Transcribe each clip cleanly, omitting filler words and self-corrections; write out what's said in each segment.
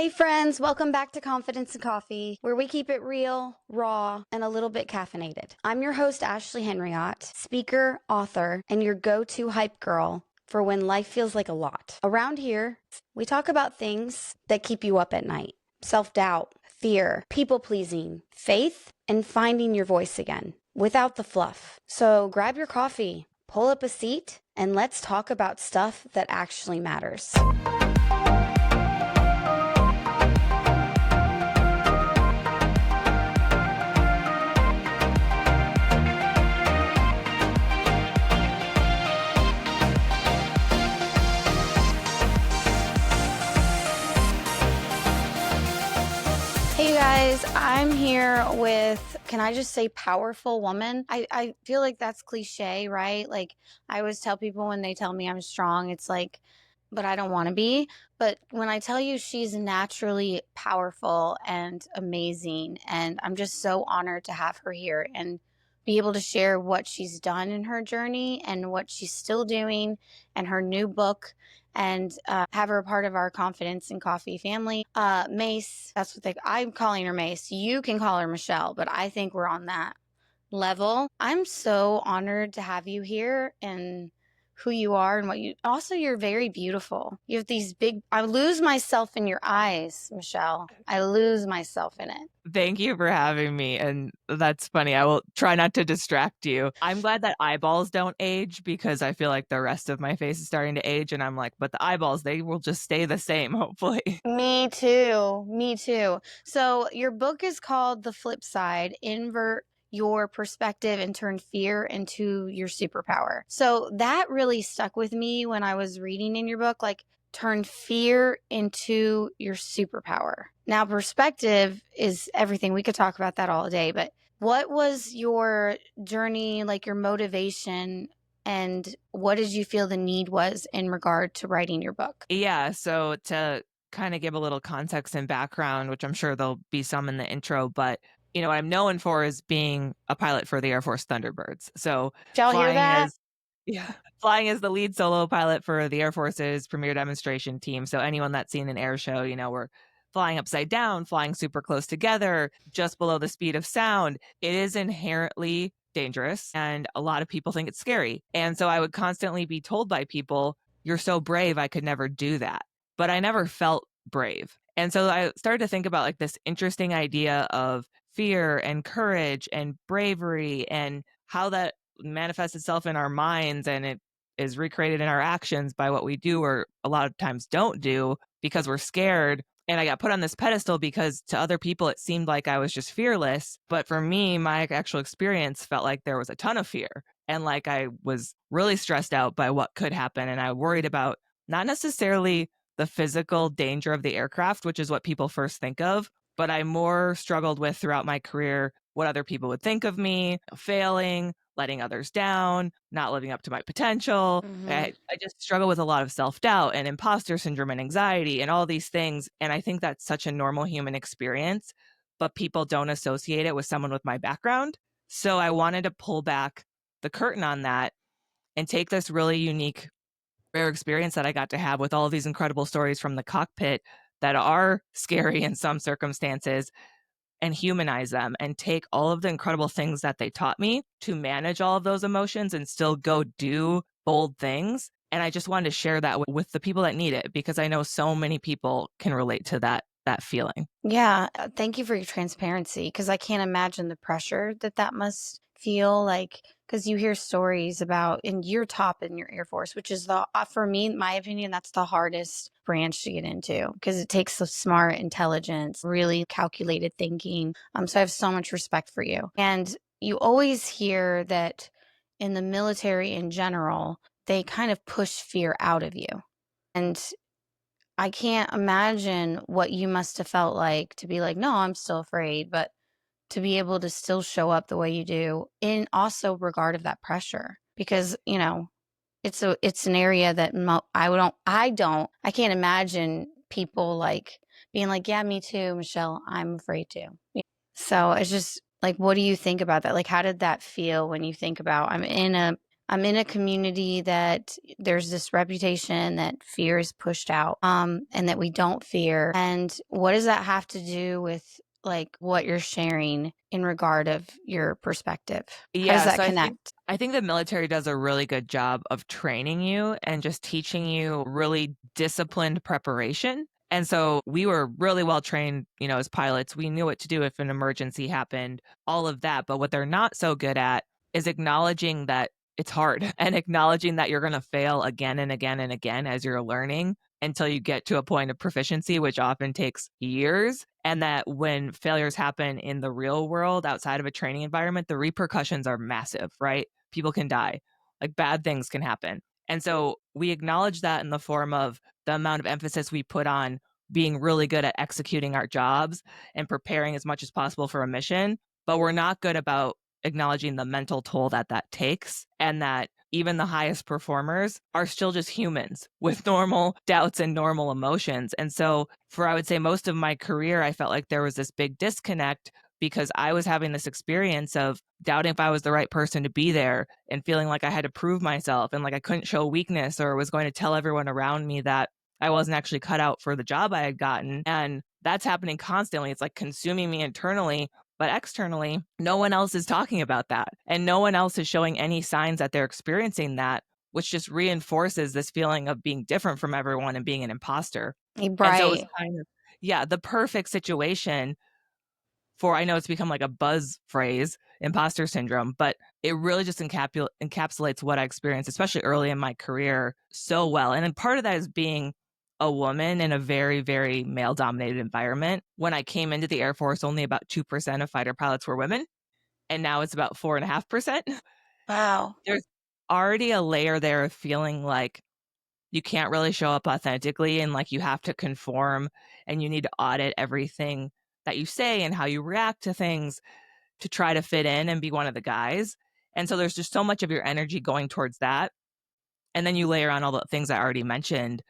Hey friends, welcome back to Confidence and Coffee, where we keep it real, raw, and a little bit caffeinated. I'm your host, Ashley Henriott, speaker, author, and your go-to hype girl for when life feels like a lot. Around here, we talk about things that keep you up at night. Self-doubt, fear, people-pleasing, faith, and finding your voice again, without the fluff. So grab your coffee, pull up a seat, and let's talk about stuff that actually matters. Hey guys, I'm here with, can I just say powerful woman? I feel like that's cliche, right? Like I always tell people when they tell me I'm strong, it's like, but I don't want to be. But when I tell you she's naturally powerful and amazing, and I'm just so honored to have her here and be able to share what she's done in her journey and what she's still doing and her new book and have her a part of our Confidence and Coffee family. MACE, that's what I'm calling her MACE. You can call her Michelle, but I think we're on that level. I'm so honored to have you here and who you are and what you, also you're very beautiful. You have these big, I lose myself in your eyes, Michelle. I lose myself in it. Thank you for having me. And that's funny. I will try not to distract you. I'm glad that eyeballs don't age because I feel like the rest of my face is starting to age. And I'm like, but the eyeballs, they will just stay the same, hopefully. Me too. Me too. So your book is called The Flip Side, Invert Your Perspective and Turn Fear into Your Superpower. So that really stuck with me when I was reading in your book, like turn fear into your superpower. Now, perspective is everything. We could talk about that all day, but what was your journey, like your motivation, and what did you feel the need was in regard to writing your book? Yeah. So to kind of give a little context and background, which I'm sure there'll be some in the intro, but what I'm known for is being a pilot for the Air Force Thunderbirds. So Did y'all hear flying that? as yeah, flying as the lead solo pilot for the Air Force's premier demonstration team. So anyone that's seen an air show, we're flying upside down, flying super close together, just below the speed of sound. It is inherently dangerous, and a lot of people think it's scary. And so I would constantly be told by people, "You're so brave, I could never do that." But I never felt brave. And so I started to think about like this interesting idea of fear and courage and bravery and how that manifests itself in our minds, and it is recreated in our actions by what we do or a lot of times don't do because we're scared. And I got put on this pedestal because to other people it seemed like I was just fearless, but for me my actual experience felt like there was a ton of fear, and like I was really stressed out by what could happen, and I worried about not necessarily the physical danger of the aircraft, which is what people first think of, but I more struggled with throughout my career what other people would think of me, failing, letting others down, not living up to my potential. I just struggle with a lot of self-doubt and imposter syndrome and anxiety and all these things. And I think that's such a normal human experience, but people don't associate it with someone with my background. So I wanted to pull back the curtain on that and take this really unique, rare experience that I got to have with all of these incredible stories from the cockpit that are scary in some circumstances and humanize them and take all of the incredible things that they taught me to manage all of those emotions and still go do bold things. And I just wanted to share that with the people that need it because I know so many people can relate to that feeling. Yeah, thank you for your transparency because I can't imagine the pressure that must feel like because you hear stories about and you're top in your Air Force, which is for me, my opinion, that's the hardest branch to get into because it takes the smart intelligence, really calculated thinking. So I have so much respect for you. And you always hear that in the military in general, they kind of push fear out of you. And I can't imagine what you must have felt like to be like, no, I'm still afraid, but to be able to still show up the way you do in also regard of that pressure because, it's an area that I can't imagine people like being like, yeah, me too, Michelle, I'm afraid to. So it's just like, what do you think about that? Like, how did that feel when you think about, I'm in I'm in a community that there's this reputation that fear is pushed out, and that we don't fear. And what does that have to do with like what you're sharing in regard of your perspective? How does Yeah, that so connect? I think the military does a really good job of training you and just teaching you really disciplined preparation. And so we were really well trained, as pilots. We knew what to do if an emergency happened, all of that. But what they're not so good at is acknowledging that it's hard and acknowledging that you're going to fail again and again and again as you're learning until you get to a point of proficiency, which often takes years. And that when failures happen in the real world outside of a training environment, the repercussions are massive, right? People can die, like bad things can happen. And so we acknowledge that in the form of the amount of emphasis we put on being really good at executing our jobs and preparing as much as possible for a mission. But we're not good about acknowledging the mental toll that that takes, and that even the highest performers are still just humans with normal doubts and normal emotions. And so for, I would say, most of my career, I felt like there was this big disconnect because I was having this experience of doubting if I was the right person to be there and feeling like I had to prove myself and like I couldn't show weakness or was going to tell everyone around me that I wasn't actually cut out for the job I had gotten. And that's happening constantly. It's like consuming me internally, but externally, no one else is talking about that. And no one else is showing any signs that they're experiencing that, which just reinforces this feeling of being different from everyone and being an imposter. And so it was Right. kind of, yeah, the perfect situation for, I know it's become like a buzz phrase, imposter syndrome, but it really just encapsulates what I experienced, especially early in my career, so well. And then part of that is being a woman in a very, very male dominated environment. When I came into the Air Force, only about 2% of fighter pilots were women. And now it's about 4.5%. Wow. There's already a layer there of feeling like you can't really show up authentically and like you have to conform and you need to audit everything that you say and how you react to things to try to fit in and be one of the guys. And so there's just so much of your energy going towards that. And then you layer on all the things I already mentioned,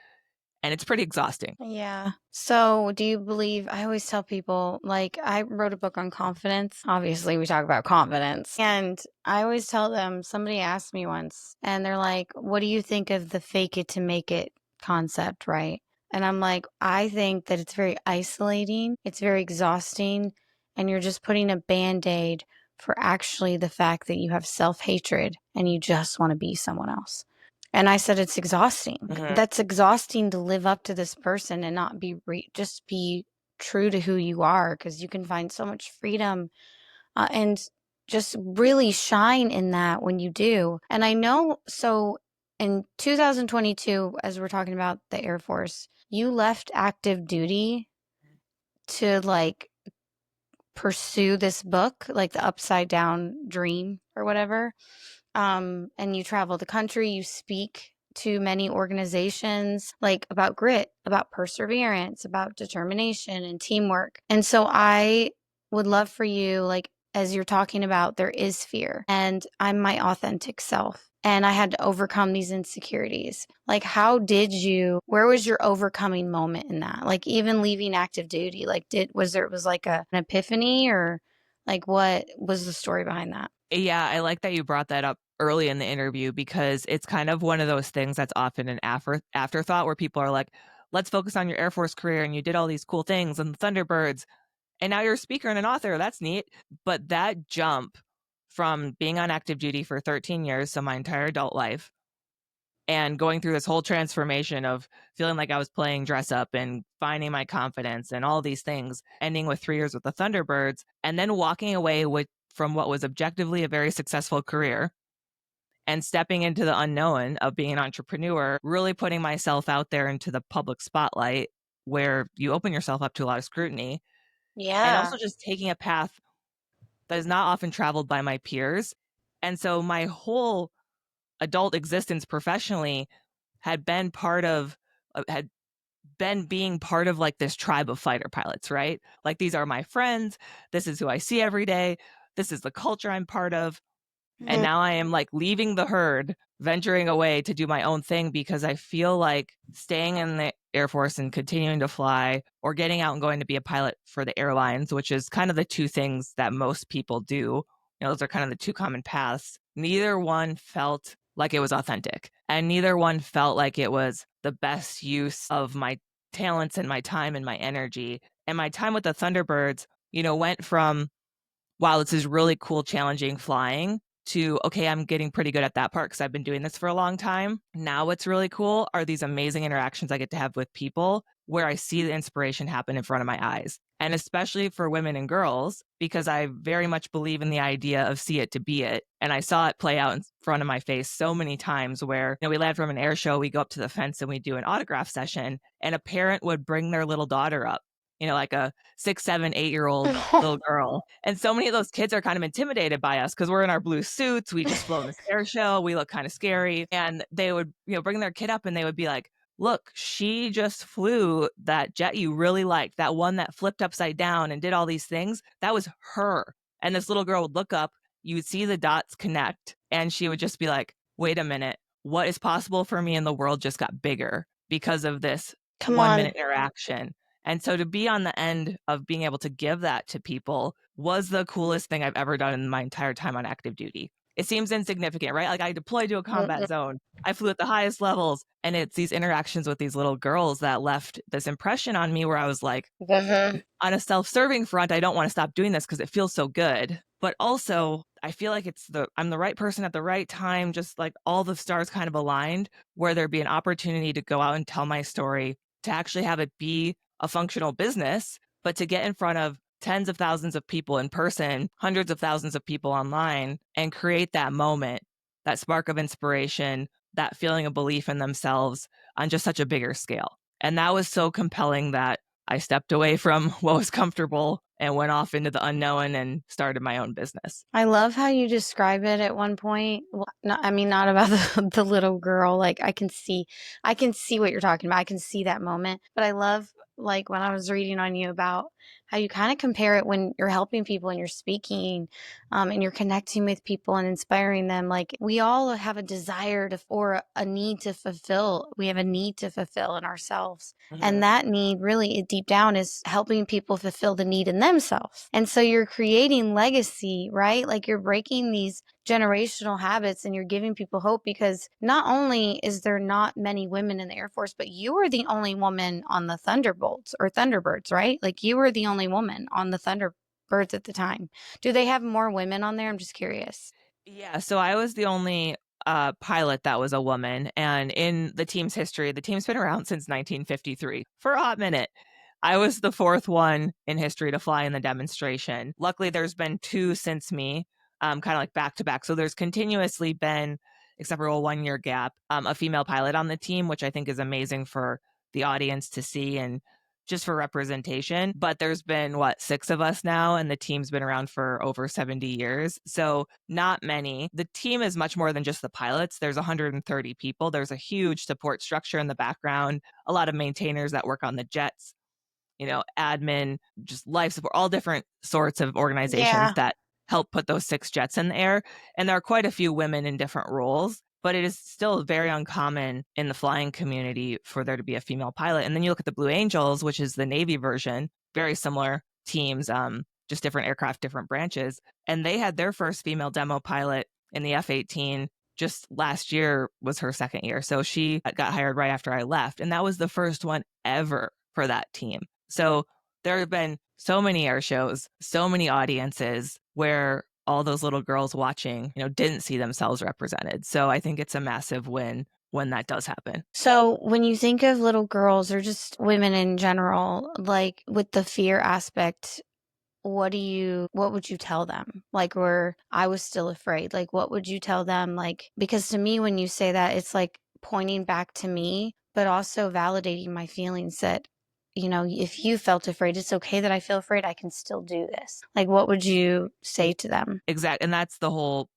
and it's pretty exhausting. Yeah. So, do you believe? I always tell people, like, I wrote a book on confidence. Obviously, we talk about confidence. And I always tell them, somebody asked me once, and they're like, what do you think of the fake it to make it concept, right? And I'm like, I think that it's very isolating, it's very exhausting, and you're just putting a band aid for actually the fact that you have self hatred and you just want to be someone else. And I said, it's exhausting. Mhm. That's exhausting to live up to this person and not be just be true to who you are, because you can find so much freedom, and just really shine in that when you do. And I know, so in 2022, as we're talking about the Air Force, you left active duty to like pursue this book, like the Upside Down Dream or whatever. And you travel the country, you speak to many organizations like about grit, about perseverance, about determination and teamwork. And so I would love for you, like, as you're talking about, there is fear, and I'm my authentic self. And I had to overcome these insecurities. Like, how did you, where was your overcoming moment in that? Like, even leaving active duty, like, was like an epiphany, or like, what was the story behind that? Yeah, I like that you brought that up early in the interview because it's kind of one of those things that's often an afterthought where people are like, let's focus on your Air Force career and you did all these cool things and the Thunderbirds and now you're a speaker and an author. That's neat. But that jump from being on active duty for 13 years, so my entire adult life, and going through this whole transformation of feeling like I was playing dress up and finding my confidence and all these things, ending with 3 years with the Thunderbirds, and then walking away from what was objectively a very successful career and stepping into the unknown of being an entrepreneur, really putting myself out there into the public spotlight where you open yourself up to a lot of scrutiny, and Yeah. also just taking a path that is not often traveled by my peers. And so my whole adult existence professionally had been had been being part of like this tribe of fighter pilots, right? Like these are my friends. This is who I see every day. This is the culture I'm part of. And Mhm. now I am like leaving the herd, venturing away to do my own thing because I feel like staying in the Air Force and continuing to fly or getting out and going to be a pilot for the airlines, which is kind of the two things that most people do. Those are kind of the two common paths. Neither one felt like it was authentic. And neither one felt like it was the best use of my talents and my time and my energy. And my time with the Thunderbirds, went from, wow, this is really cool, challenging flying, to, okay, I'm getting pretty good at that part because I've been doing this for a long time. Now, what's really cool are these amazing interactions I get to have with people where I see the inspiration happen in front of my eyes. And especially for women and girls, because I very much believe in the idea of see it to be it. And I saw it play out in front of my face so many times where, we land from an air show, we go up to the fence and we do an autograph session, and a parent would bring their little daughter up, like a 6, 7, 8-year-old little girl. And so many of those kids are kind of intimidated by us because we're in our blue suits. We just flown this air show. We look kind of scary. And they would, bring their kid up and they would be like, look, she just flew that jet you really liked, that one that flipped upside down and did all these things. That was her. And this little girl would look up, you would see the dots connect, and she would just be like, wait a minute, what is possible for me in the world just got bigger because of this Come 1-minute on. interaction. And so to be on the end of being able to give that to people was the coolest thing I've ever done in my entire time on active duty. It seems insignificant, right? Like I deployed to a combat zone. I flew at the highest levels, and it's these interactions with these little girls that left this impression on me where I was like, on a self-serving front, I don't want to stop doing this because it feels so good. But also, I feel like I'm the right person at the right time, just like all the stars kind of aligned, where there'd be an opportunity to go out and tell my story, to actually have it be a functional business, but to get in front of tens of thousands of people in person, hundreds of thousands of people online, and create that moment, that spark of inspiration, that feeling of belief in themselves on just such a bigger scale. And that was so compelling that I stepped away from what was comfortable and went off into the unknown and started my own business. I love how you describe it at one point. Well, not about the little girl. Like I can see what you're talking about. I can see that moment. But I love, like, when I was reading on you about how you kind of compare it when you're helping people and you're speaking, and you're connecting with people and inspiring them. Like, we all have a desire to, or a need to fulfill. We have a need to fulfill in ourselves. And that need really deep down is helping people fulfill the need in themselves. And so you're creating legacy, right? Like you're breaking these generational habits and you're giving people hope, because not only is there not many women in the Air Force, but you were the only woman on the Thunderbolts or Thunderbirds, right? Like you were the only woman on the Thunderbirds at the time. Do they have more women on there? I'm just curious. Yeah, so I was the only pilot that was a woman. And in the team's history, the team's been around since 1953 for a hot minute. I was the fourth one in history to fly in the demonstration. Luckily, there's been 2 since me, kind of like back to back. So there's continuously been, except for a 1-year gap, a female pilot on the team, which I think is amazing for the audience to see and just for representation. But there's been, 6 of us now, and the team's been around for over 70 years. So not many. The team is much more than just the pilots. There's 130 people. There's a huge support structure in the background, a lot of maintainers that work on the jets, admin, just life support, all different sorts of organizations Yeah. that help put those 6 jets in the air. And there are quite a few women in different roles, but it is still very uncommon in the flying community for there to be a female pilot. And then you look at the Blue Angels, which is the Navy version, very similar teams, just different aircraft, different branches. And they had their first female demo pilot in the F-18 just last year, was her second year. So she got hired right after I left. And that was the first one ever for that team. So there have been so many air shows, so many audiences where all those little girls watching, didn't see themselves represented. So I think it's a massive win when that does happen. So when you think of little girls or just women in general, like with the fear aspect, what would you tell them? Like, where I was still afraid, like, what would you tell them? Like, because to me, when you say that, it's like pointing back to me, but also validating my feelings that, if you felt afraid, it's okay that I feel afraid. I can still do this. Like, what would you say to them? Exactly. And that's the whole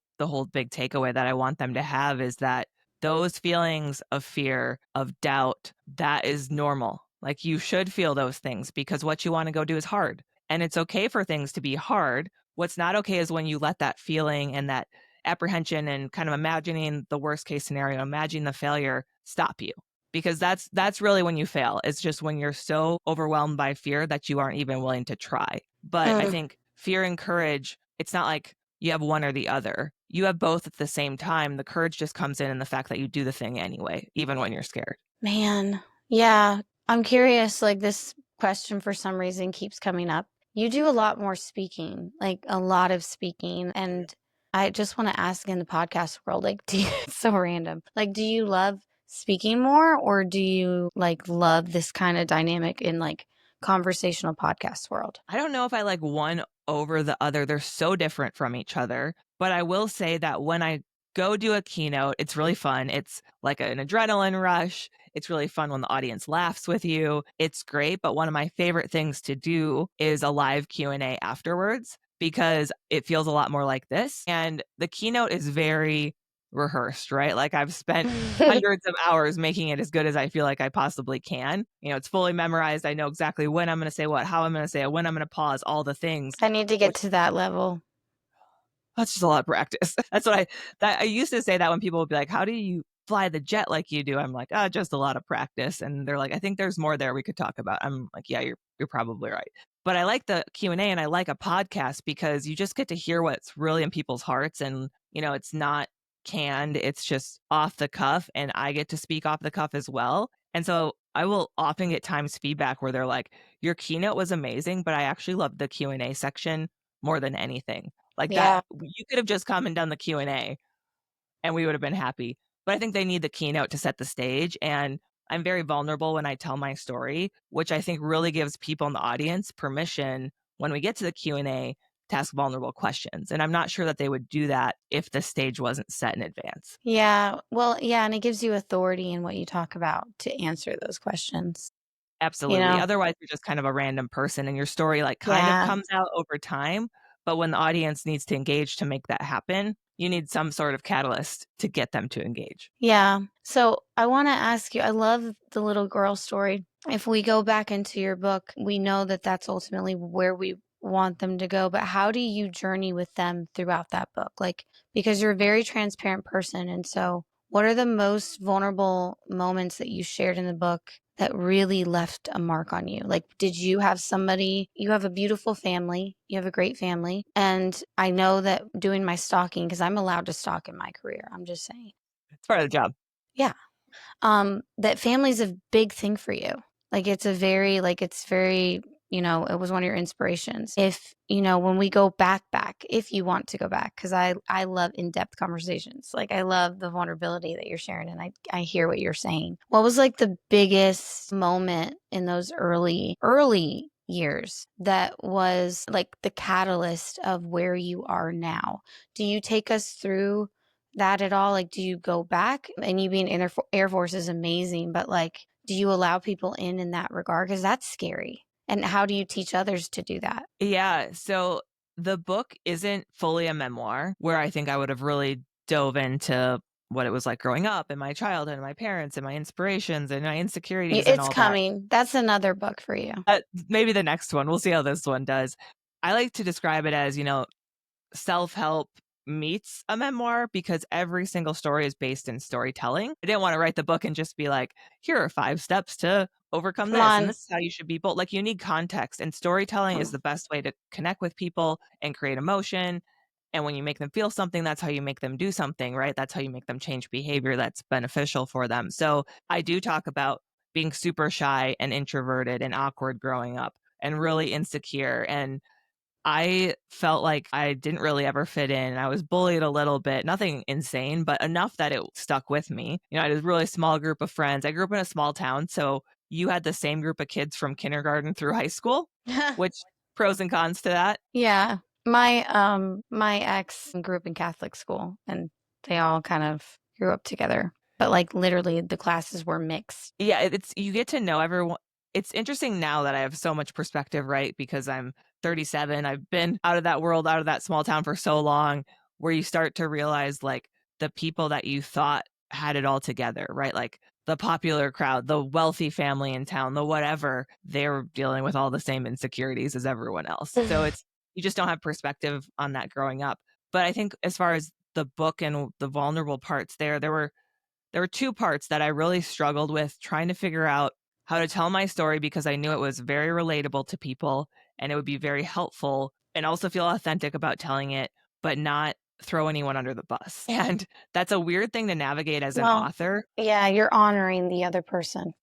big takeaway that I want them to have, is that those feelings of fear, of doubt, that is normal. Like, you should feel those things because what you want to go do is hard. And it's okay for things to be hard. What's not okay is when you let that feeling and that apprehension and kind of imagining the worst case scenario, imagining the failure, stop you. Because that's really when you fail. It's just when you're so overwhelmed by fear that you aren't even willing to try. But I think fear and courage, it's not like you have one or the other. you have both at the same time. The courage just comes in the fact that you do the thing anyway, even when you're scared. Man, yeah. I'm curious, like this question for some reason keeps coming up. You do a lot more speaking, like a lot of speaking. And I just want to ask in the podcast world, like, it's so random. Like, do you love speaking more or do you like love this kind of dynamic in like conversational podcast world? I don't know if I like one over the other. They're so different from each other. But I will say that when I go do a keynote, it's really fun. It's like an adrenaline rush. It's really fun when the audience laughs with you. It's great. But one of my favorite things to do is a live Q&A afterwards because it feels a lot more like this. And the keynote is very rehearsed, right? Like I've spent hundreds of hours making it as good as I feel like I possibly can. It's fully memorized. I know exactly when I'm going to say what, how I'm going to say it, when I'm going to pause, all the things, I need to get which to that level. that's just a lot of practice. That's what I used to say that when people would be like, how do you fly the jet like you do? I'm like, just a lot of practice. And they're like, I think there's more there we could talk about. I'm like, yeah, you're probably right. But I like the Q&A and I like a podcast because you just get to hear what's really in people's hearts. And, it's not canned, it's just off the cuff. And I get to speak off the cuff as well. And so I will often get Times feedback where they're like, your keynote was amazing, but I actually loved the Q&A section more than anything. Like that, Yeah. you could have just come and done the Q&A and we would have been happy. But I think they need the keynote to set the stage. And I'm very vulnerable when I tell my story, which I think really gives people in the audience permission when we get to the Q&A to ask vulnerable questions. And I'm not sure that they would do that if the stage wasn't set in advance. Yeah. Well, yeah. And it gives you authority in what you talk about to answer those questions, you Absolutely. know? Otherwise, you're just kind of a random person and your story like kind of Yeah. comes out over time. But when the audience needs to engage to make that happen, you need some sort of catalyst to get them to engage. Yeah. So I want to ask you, I love the little girl story. If we go back into your book, we know that that's ultimately where we want them to go, but how do you journey with them throughout that book? Like, because you're a very transparent person. And so, what are the most vulnerable moments that you shared in the book that really left a mark on you? Like, did you have somebody, you have a beautiful family, you have a great family. And I know that doing my stalking, because I'm allowed to stalk in my career, I'm just saying. It's part of the job. Yeah. That family's a big thing for you. Like it's very, it was one of your inspirations. If, when we go back, if you want to go back, because I love in-depth conversations. Like I love the vulnerability that you're sharing and I hear what you're saying. What was like the biggest moment in those early years that was like the catalyst of where you are now? Do you take us through that at all? Like, do you go back? And you being in the Air Force is amazing, but like, do you allow people in that regard? Because that's scary. And how do you teach others to do that? Yeah. So the book isn't fully a memoir where I think I would have really dove into what it was like growing up and my childhood and my parents and my inspirations and my insecurities and It's all that. coming. That's another book for you. Maybe the next one. We'll see how this one does. I like to describe it as, self-help meets a memoir because every single story is based in storytelling. I didn't want to write the book and just be like, here are 5 steps to overcome Come this and on. this is how you should be bold. Like you need context, and storytelling is the best way to connect with people and create emotion. And when you make them feel something, that's how you make them do something, right? That's how you make them change behavior that's beneficial for them. So I do talk about being super shy and introverted and awkward growing up and really insecure, and I felt like I didn't really ever fit in. I was bullied a little bit, nothing insane, but enough that it stuck with me. I had a really small group of friends. I grew up in a small town, so you had the same group of kids from kindergarten through high school, which pros and cons to that. Yeah. My ex grew up in Catholic school and they all kind of grew up together. But like literally the classes were mixed. Yeah, it's you get to know everyone. It's interesting now that I have so much perspective, right? Because I'm 37. I've been out of that world, out of that small town for so long, where you start to realize like the people that you thought had it all together, right? Like the popular crowd, the wealthy family in town, the whatever, they're dealing with all the same insecurities as everyone else. So it's you just don't have perspective on that growing up. But I think as far as the book and the vulnerable parts there were 2 parts that I really struggled with trying to figure out how to tell my story because I knew it was very relatable to people and it would be very helpful and also feel authentic about telling it, but not throw anyone under the bus. And that's a weird thing to navigate as an Well, author. yeah, you're honoring the other person.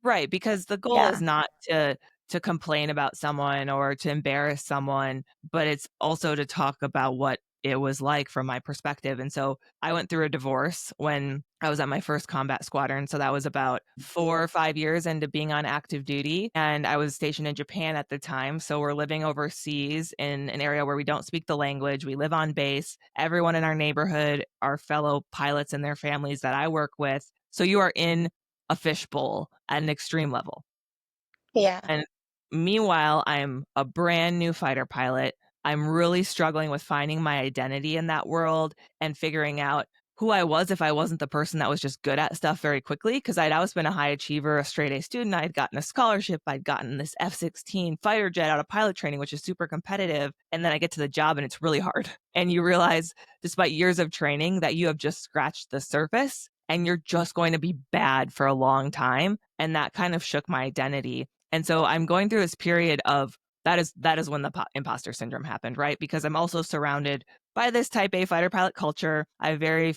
Right, because the goal Yeah. is not to complain about someone or to embarrass someone, but it's also to talk about what it was like from my perspective. And so I went through a divorce when I was at my first combat squadron. So that was about 4 or 5 years into being on active duty. And I was stationed in Japan at the time. So we're living overseas in an area where we don't speak the language. We live on base. Everyone in our neighborhood are fellow pilots and their families that I work with. So you are in a fishbowl at an extreme level. Yeah. And meanwhile, I'm a brand new fighter pilot. I'm really struggling with finding my identity in that world and figuring out who I was if I wasn't the person that was just good at stuff very quickly. Because I'd always been a high achiever, a straight A student. I'd gotten a scholarship. I'd gotten this F-16 fighter jet out of pilot training, which is super competitive. And then I get to the job and it's really hard. And you realize, despite years of training, that you have just scratched the surface and you're just going to be bad for a long time. And that kind of shook my identity. And so I'm going through this period of that is when the imposter syndrome happened, right? Because I'm also surrounded by this type A fighter pilot culture. I very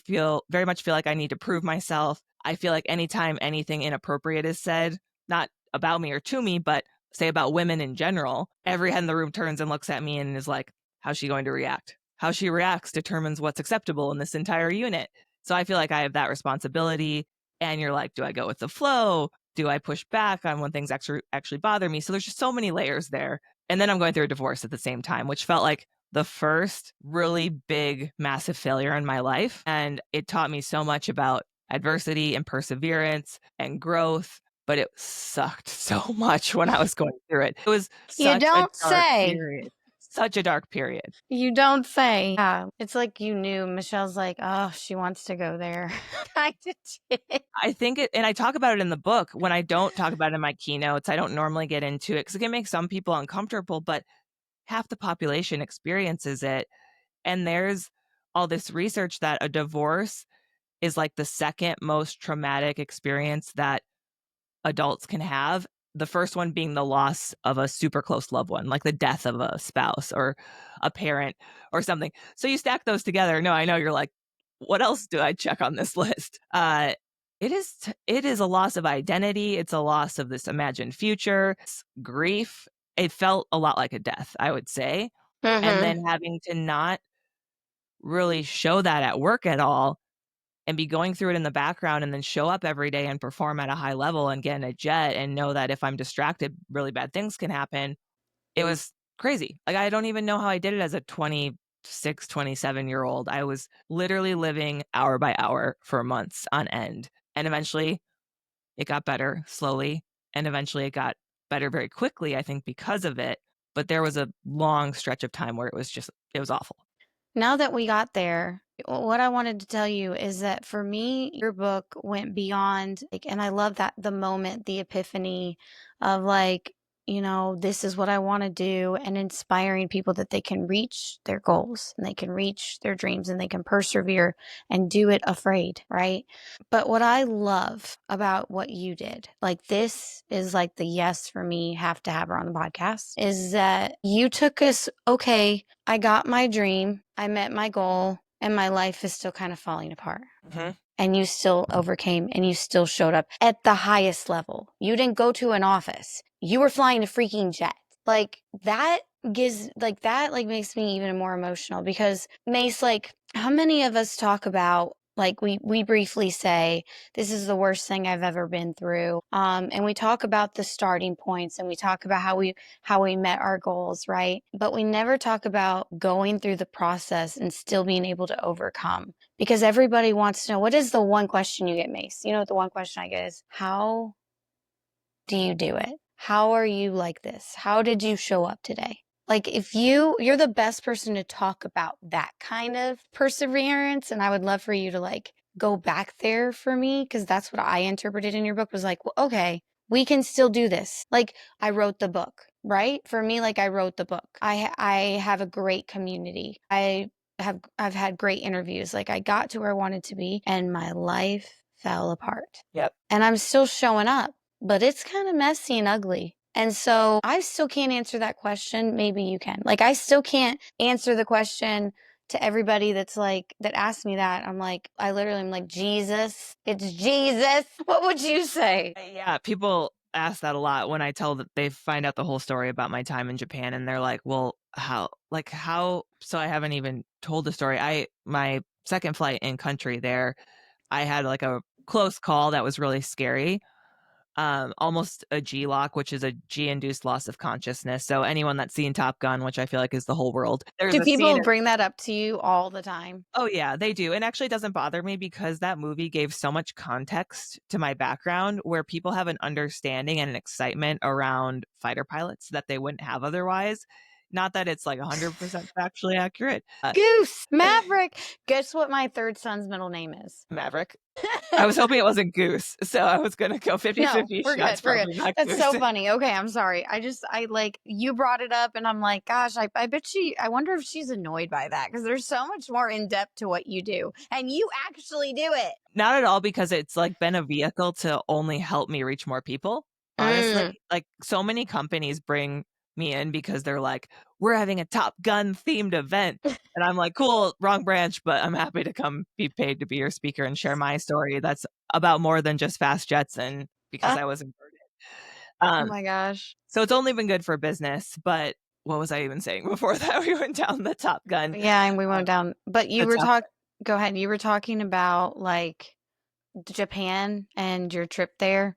much feel like I need to prove myself. I feel like anytime anything inappropriate is said, not about me or to me, but say about women in general, every head in the room turns and looks at me and is like, how's she going to react? How she reacts determines what's acceptable in this entire unit. So I feel like I have that responsibility. And you're like, do I go with the flow? Do I push back on when things actually bother me? So there's just so many layers there. And then I'm going through a divorce at the same time, which felt like the first really big, massive failure in my life. And it taught me so much about adversity and perseverance and growth. But it sucked so much when I was going through it. It was You such a don't dark say. period. Such a dark period. You don't say. Yeah. It's like you knew. Michelle's like, oh, she wants to go there. I did. I think it, and I talk about it in the book. When I don't talk about it in my keynotes, I don't normally get into it because it can make some people uncomfortable, but half the population experiences it. And there's all this research that a divorce is like the second most traumatic experience that adults can have. The first one being the loss of a super close loved one, like the death of a spouse or a parent or something. So you stack those together. No, I know you're like, what else do I check on this list? It is a loss of identity. It's a loss of this imagined future. It's grief. It felt a lot like a death, I would say. And Mm-hmm. then having to not really show that at work at all and be going through it in the background and then show up every day and perform at a high level and get in a jet and know that if I'm distracted, really bad things can happen. It was crazy. Like, I don't even know how I did it as a 26, 27-year-old. I was literally living hour by hour for months on end. And eventually it got better slowly. And eventually it got better very quickly, I think, because of it. But there was a long stretch of time where it was awful. Now that we got there, what I wanted to tell you is that for me, your book went beyond, like, and I love that the moment, the epiphany of like, this is what I want to do, and inspiring people that they can reach their goals and they can reach their dreams and they can persevere and do it afraid, right? But what I love about what you did, like this is like the yes for me, have to have her on the podcast, is that you took us, okay, I got my dream, I met my goal, and my life is still kind of falling apart. Mm-hmm. And you still overcame and you still showed up at the highest level. You didn't go to an office. You were flying a freaking jet. Like that makes me even more emotional because Mace, like, how many of us talk about, like, we briefly say this is the worst thing I've ever been through, and we talk about the starting points and we talk about how we met our goals, right? But we never talk about going through the process and still being able to overcome, because everybody wants to know, what is the one question you get, Mace? You know what the one question I get is, how do you do it? How are you like this? How did you show up today? Like, if you're the best person to talk about that kind of perseverance, and I would love for you to like go back there for me, because that's what I interpreted in your book was like, well, okay, we can still do this. Like, I wrote the book, right? For me, like, I wrote the book. I have a great community. I've had great interviews. Like, I got to where I wanted to be and my life fell apart. Yep. And I'm still showing up, but it's kind of messy and ugly. And so I still can't answer that question. Maybe you can. Like, I still can't answer the question, to everybody that's like, that asked me that, I'm like, I literally am like, Jesus, it's Jesus. What would you say? Yeah, people ask that a lot when I tell that they find out the whole story about my time in Japan, and they're like, "Well, how? Like how?" So I haven't even told the story. My second flight in country there, I had like a close call that was really scary. Almost a G lock, which is a G induced loss of consciousness. So anyone that's seen Top Gun, which I feel like is the whole world, there's Do a scene people bring that up to you all the time? Oh, yeah, they do. And actually, it doesn't bother me because that movie gave so much context to my background where people have an understanding and an excitement around fighter pilots that they wouldn't have otherwise. Not that it's like 100% factually accurate. Goose, Maverick. Guess what my third son's middle name is? Maverick. I was hoping it wasn't Goose. So I was going to go 50 No, 50 we're shots, good. We're good. probably not That's so Goose. funny. Okay, I'm sorry. I like, you brought it up and I'm like, gosh, I bet I wonder if she's annoyed by that because there's so much more in depth to what you do and you actually do it. Not at all, because it's like been a vehicle to only help me reach more people. Honestly, Mm. like so many companies bring me in because they're like, we're having a Top Gun themed event. And I'm like, cool, wrong branch, but I'm happy to come be paid to be your speaker and share my story. That's about more than just fast jets and because I was inverted. Oh Um, my gosh. so it's only been good for business. But what was I even saying before that? We went down the Top Gun, Yeah, and we went down, but you the were Top go ahead. You were talking about like Japan and your trip there.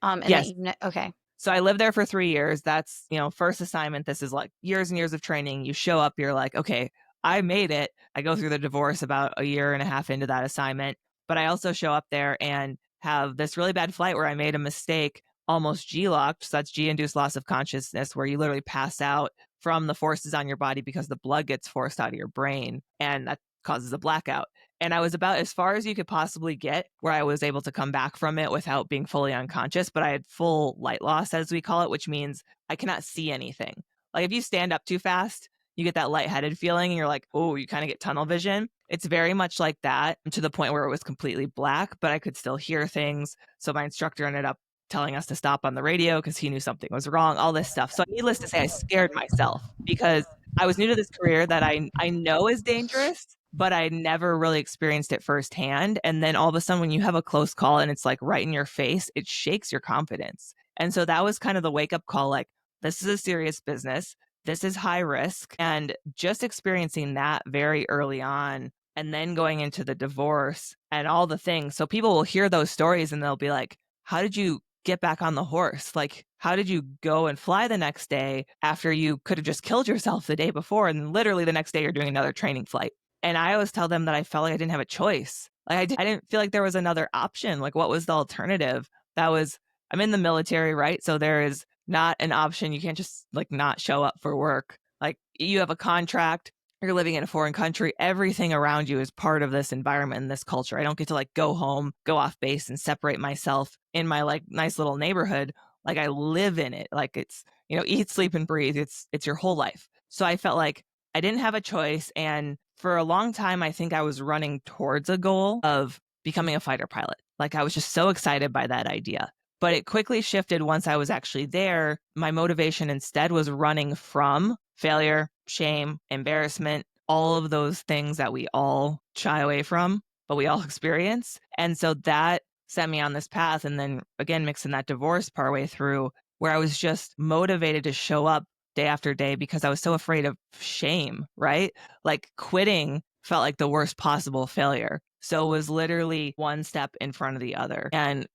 And that Yes. you okay. So I lived there for 3 years. That's, first assignment. This is like years and years of training. You show up, you're like, okay, I made it. I go through the divorce about a year and a half into that assignment. But I also show up there and have this really bad flight where I made a mistake, almost G locked. So that's G induced loss of consciousness, where you literally pass out from the forces on your body because the blood gets forced out of your brain. And that causes a blackout. And I was about as far as you could possibly get where I was able to come back from it without being fully unconscious. But I had full light loss, as we call it, which means I cannot see anything. Like if you stand up too fast, you get that lightheaded feeling and you're like, oh, you kind of get tunnel vision. It's very much like that, to the point where it was completely black, but I could still hear things. So my instructor ended up telling us to stop on the radio because he knew something was wrong, all this stuff. So needless to say, I scared myself because I was new to this career that I know is dangerous, but I never really experienced it firsthand. And then all of a sudden, when you have a close call and it's like right in your face, it shakes your confidence. And so that was kind of the wake up call, like, this is a serious business. This is high risk. And just experiencing that very early on, and then going into the divorce and all the things. So people will hear those stories and they'll be like, how did you get back on the horse? Like, how did you go and fly the next day after you could have just killed yourself the day before? And literally the next day, you're doing another training flight. And I always tell them that I felt like I didn't have a choice. Like I didn't feel like there was another option. Like, what was the alternative? I'm in the military, right? So there is not an option. You can't just like not show up for work. Like you have a contract, you're living in a foreign country, everything around you is part of this environment and this culture. I don't get to like go home, go off base and separate myself in my like nice little neighborhood. Like I live in it. Like it's, eat, sleep, and breathe. It's your whole life. So I felt like I didn't have a choice. And for a long time, I think I was running towards a goal of becoming a fighter pilot. Like I was just so excited by that idea. But it quickly shifted once I was actually there. My motivation instead was running from failure, shame, embarrassment, all of those things that we all shy away from, but we all experience. And so that set me on this path. And then again, mixing that divorce partway through, where I was just motivated to show up day after day because I was so afraid of shame, right? Like quitting felt like the worst possible failure. So it was literally one step in front of the other. And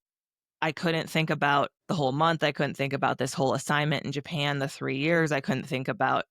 I couldn't think about the whole month. I couldn't think about this whole assignment in Japan, the 3 years. I couldn't think about,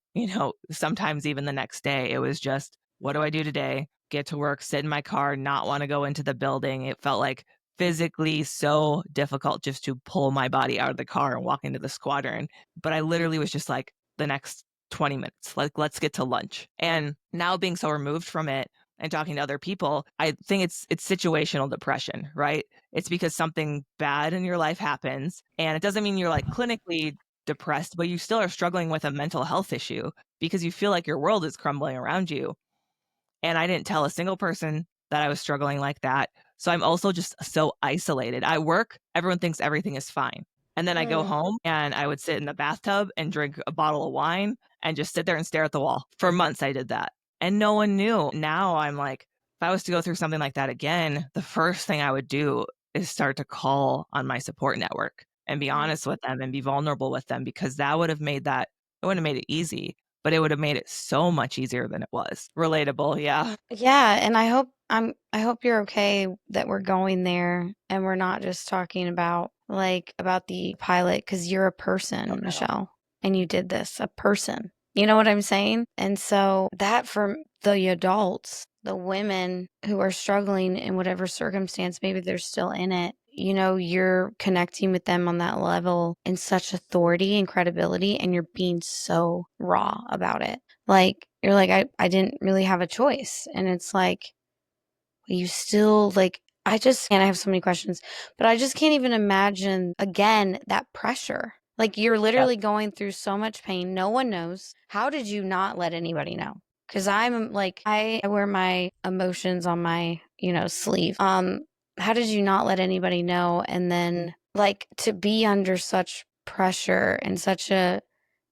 sometimes even the next day. It was just, what do I do today? Get to work, sit in my car, not want to go into the building. It felt like physically so difficult just to pull my body out of the car and walk into the squadron. But I literally was just like, the next 20 minutes, like, let's get to lunch. And now being so removed from it and talking to other people, I think it's situational depression, right? It's because something bad in your life happens, and it doesn't mean you're like clinically depressed, but you still are struggling with a mental health issue because you feel like your world is crumbling around you. And I didn't tell a single person that I was struggling like that. So I'm also just so isolated. I work, everyone thinks everything is fine. And then I go Mm. home and I would sit in the bathtub and drink a bottle of wine and just sit there and stare at the wall. For months, I did that. and no one knew. Now I'm like, if I was to go through something like that again, the first thing I would do is start to call on my support network and be Mm. honest with them and be vulnerable with them, because that would have made that, it wouldn't have made it easy, but it would have made it so much easier than it was. Relatable, yeah. Yeah, and I hope you're okay that we're going there and we're not just talking about about the pilot because you're a Oh, person, no. Michelle, and you did this, a person. You know what I'm saying? And so that for the adults, the women who are struggling in whatever circumstance, maybe they're still in it, you know, you're connecting with them on that level in such authority and credibility, and you're being so raw about it. Like, you're like, I didn't really have a choice. And it's like, you still like, I just and I have so many questions, but I just can't even imagine again that pressure. Like you're Yep. literally going through so much pain. No one knows. How did you not let anybody know? Because I'm like, I wear my emotions on my, you know, sleeve. How did you not let anybody know? And then like to be under such pressure and such a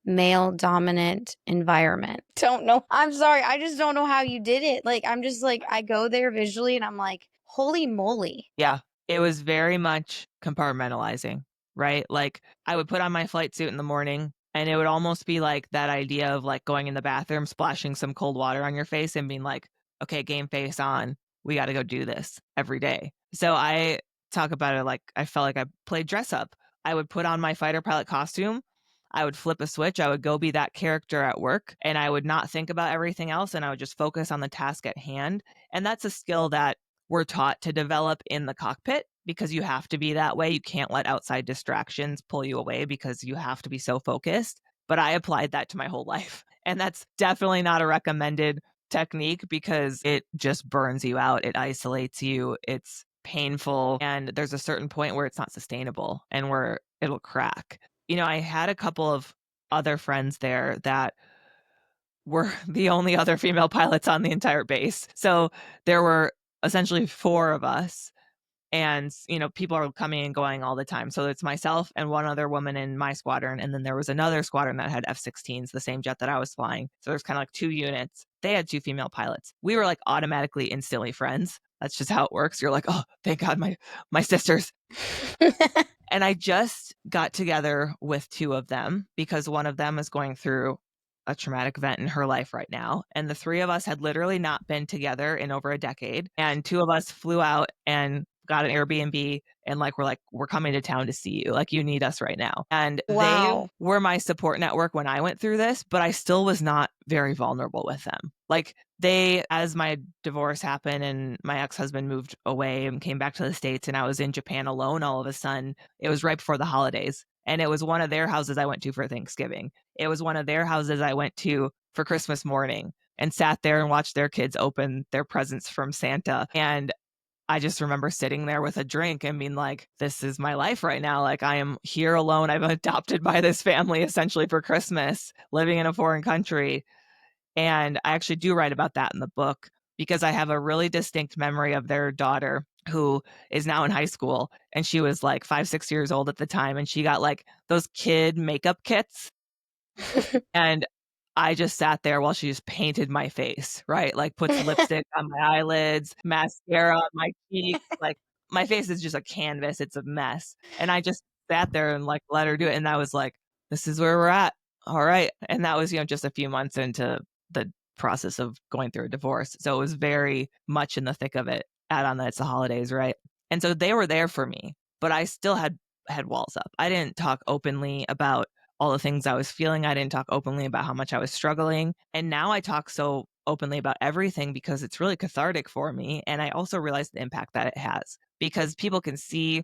male dominant environment. Don't know. I'm sorry. I just don't know how you did it. Like, I'm just like, I go there visually and I'm like, holy moly. Yeah, it was very much compartmentalizing, right? Like, I would put on my flight suit in the morning, and it would almost be like that idea of like going in the bathroom, splashing some cold water on your face, and being like, okay, game face on. We got to go do this every day. So I talk about it like I felt like I played dress up. I would put on my fighter pilot costume. I would flip a switch. I would go be that character at work, and I would not think about everything else. And I would just focus on the task at hand. And that's a skill that we're taught to develop in the cockpit, because you have to be that way. You can't let outside distractions pull you away because you have to be so focused. But I applied that to my whole life. And that's definitely not a recommended technique because it just burns you out. It isolates you. It's painful. And there's a certain point where it's not sustainable and where it'll crack. You know, I had a couple of other friends there that were the only other female pilots on the entire base. So there were essentially four of us. And, you know, people are coming and going all the time. So it's myself and one other woman in my squadron. And then there was another squadron that had F-16s, the same jet that I was flying. So there's kind of like two units. They had two female pilots. We were like automatically instantly friends. That's just how it works. You're like, oh, thank God, my sisters. And I just got together with two of them because one of them is going through a traumatic event in her life right now. And the three of us had literally not been together in over a decade. And two of us flew out and got an Airbnb and we're coming to town to see you. Like, you need us right now. And they Wow. were my support network when I went through this, but I still was not very vulnerable with them. Like, as my divorce happened and my ex-husband moved away and came back to the States and I was in Japan alone all of a sudden, it was right before the holidays. And it was one of their houses I went to for Thanksgiving. It was one of their houses I went to for Christmas morning and sat there and watched their kids open their presents from Santa. And I just remember sitting there with a drink and being like, this is my life right now. Like, I am here alone. I'm adopted by this family essentially for Christmas, living in a foreign country. And I actually do write about that in the book because I have a really distinct memory of their daughter who is now in high school. And she was like 5, 6 years old at the time. And she got like those kid makeup kits. And I just sat there while she just painted my face, right? Like, puts lipstick on my eyelids, mascara on my cheeks. Like, my face is just a canvas. It's a mess. And I just sat there and like let her do it. And I was like, this is where we're at. All right. And that was, just a few months into the process of going through a divorce. So it was very much in the thick of it. Add on that it's the holidays, right? And so they were there for me, but I still had walls up. I didn't talk openly about all the things I was feeling. I didn't talk openly about how much I was struggling. And now I talk so openly about everything because it's really cathartic for me. And I also realize the impact that it has because people can see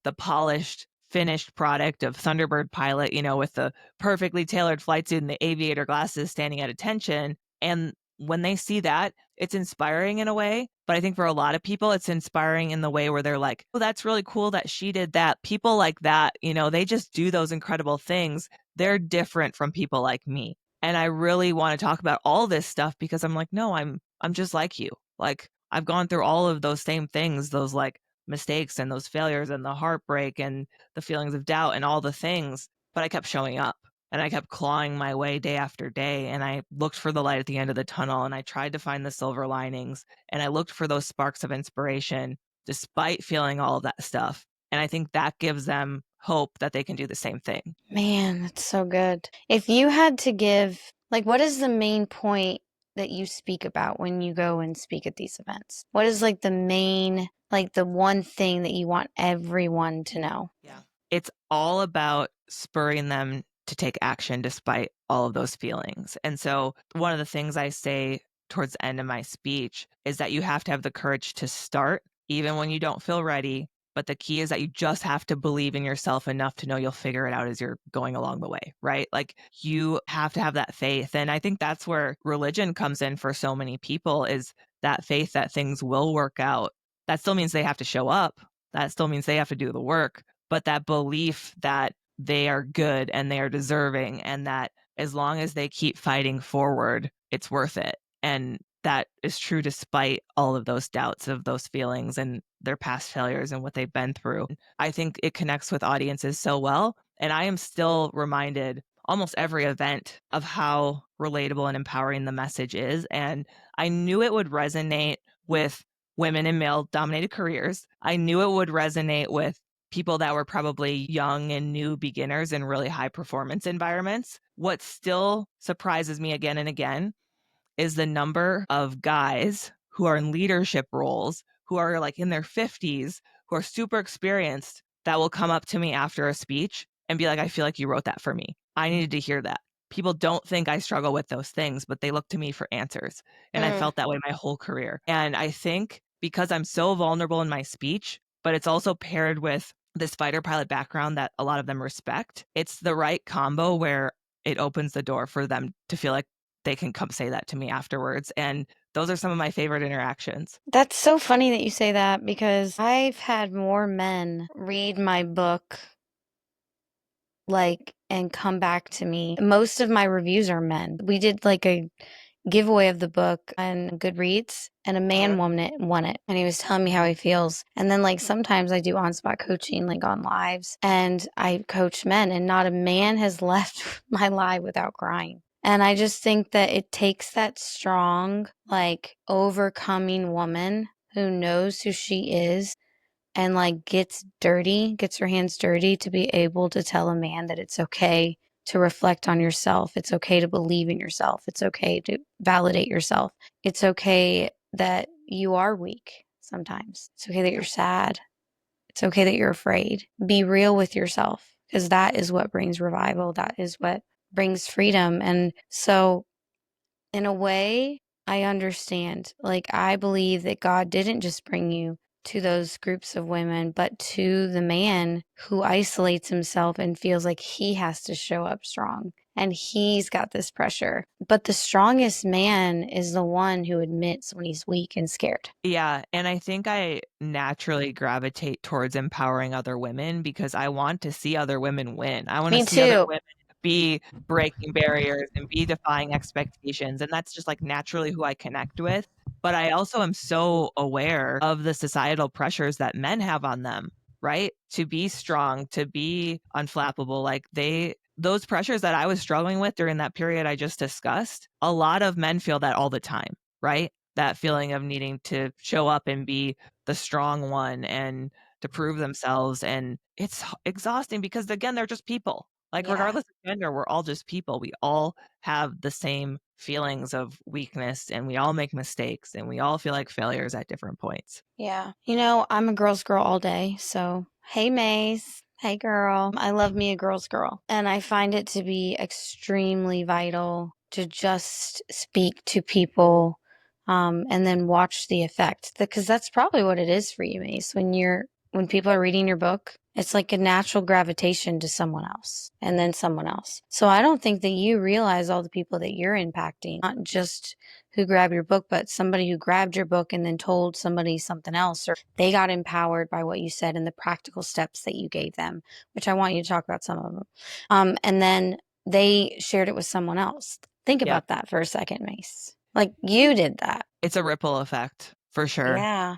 the polished, finished product of Thunderbird pilot, with the perfectly tailored flight suit and the aviator glasses standing at attention. And when they see that, it's inspiring in a way. But I think for a lot of people, it's inspiring in the way where they're like, oh, that's really cool that she did that. People like that, they just do those incredible things. They're different from people like me. And I really want to talk about all this stuff because I'm like, no, I'm just like you. Like, I've gone through all of those same things, those like mistakes and those failures and the heartbreak and the feelings of doubt and all the things, but I kept showing up. And I kept clawing my way day after day. And I looked for the light at the end of the tunnel, and I tried to find the silver linings. And I looked for those sparks of inspiration despite feeling all of that stuff. And I think that gives them hope that they can do the same thing. Man, that's so good. If you had to give, like, what is the main point that you speak about when you go and speak at these events? What is like the main, like the one thing that you want everyone to know? Yeah. It's all about spurring them to take action despite all of those feelings. And so, one of the things I say towards the end of my speech is that you have to have the courage to start even when you don't feel ready. But the key is that you just have to believe in yourself enough to know you'll figure it out as you're going along the way, right? Like you have to have that faith. And I think that's where religion comes in for so many people, is that faith that things will work out. That still means they have to show up. That still means they have to do the work, but that belief that they are good and they are deserving, and that as long as they keep fighting forward, it's worth it. And that is true despite all of those doubts, of those feelings and their past failures and what they've been through. I think it connects with audiences so well. And I am still reminded almost every event of how relatable and empowering the message is. And I knew it would resonate with women in male dominated careers. I knew it would resonate with people that were probably young and new beginners in really high performance environments. What still surprises me again and again is the number of guys who are in leadership roles, who are like in their 50s, who are super experienced, that will come up to me after a speech and be like, I feel like you wrote that for me. I needed to hear that. People don't think I struggle with those things, but they look to me for answers. And I Mm. felt that way my whole career. And I think because I'm so vulnerable in my speech, but it's also paired with this fighter pilot background that a lot of them respect, it's the right combo where it opens the door for them to feel like they can come say that to me afterwards. And those are some of my favorite interactions. That's so funny that you say that because I've had more men read my book, like, and come back to me. Most of my reviews are men. We did like a giveaway of the book on Goodreads, and a man won it, and he was telling me how he feels. And then like sometimes I do on spot coaching, like on lives, and I coach men, and not a man has left my live without crying. And I just think that it takes that strong, like overcoming woman who knows who she is and like gets dirty, gets her hands dirty to be able to tell a man that it's okay to reflect on yourself. It's okay to believe in yourself. It's okay to validate yourself. It's okay that you are weak sometimes. It's okay that you're sad. It's okay that you're afraid. Be real with yourself because that is what brings revival. That is what brings freedom. And so, in a way, I understand. Like, I believe that God didn't just bring you to those groups of women, but to the man who isolates himself and feels like he has to show up strong and he's got this pressure. But the strongest man is the one who admits when he's weak and scared. Yeah. And I think I naturally gravitate towards empowering other women because I want to see other women win. I want to Me see other too. women be breaking barriers and be defying expectations. And that's just like naturally who I connect with. But I also am so aware of the societal pressures that men have on them, right? To be strong, to be unflappable. Like those pressures that I was struggling with during that period I just discussed, a lot of men feel that all the time, right? That feeling of needing to show up and be the strong one and to prove themselves. And it's exhausting because, again, they're just people. Like, Yeah. regardless of gender, we're all just people. We all have the same feelings of weakness, and we all make mistakes, and we all feel like failures at different points. Yeah. You know, I'm a girl's girl all day. So, hey, Mace. Hey, girl. I love me a girl's girl. And I find it to be extremely vital to just speak to people and then watch the effect. Because that's probably what it is for you, Mace. When people are reading your book, it's like a natural gravitation to someone else and then someone else. So I don't think that you realize all the people that you're impacting, not just who grabbed your book, but somebody who grabbed your book and then told somebody something else, or they got empowered by what you said and the practical steps that you gave them, which I want you to talk about some of them. And then they shared it with someone else. Think Yeah. about that for a second, Mace. Like you did that. It's a ripple effect for sure. Yeah.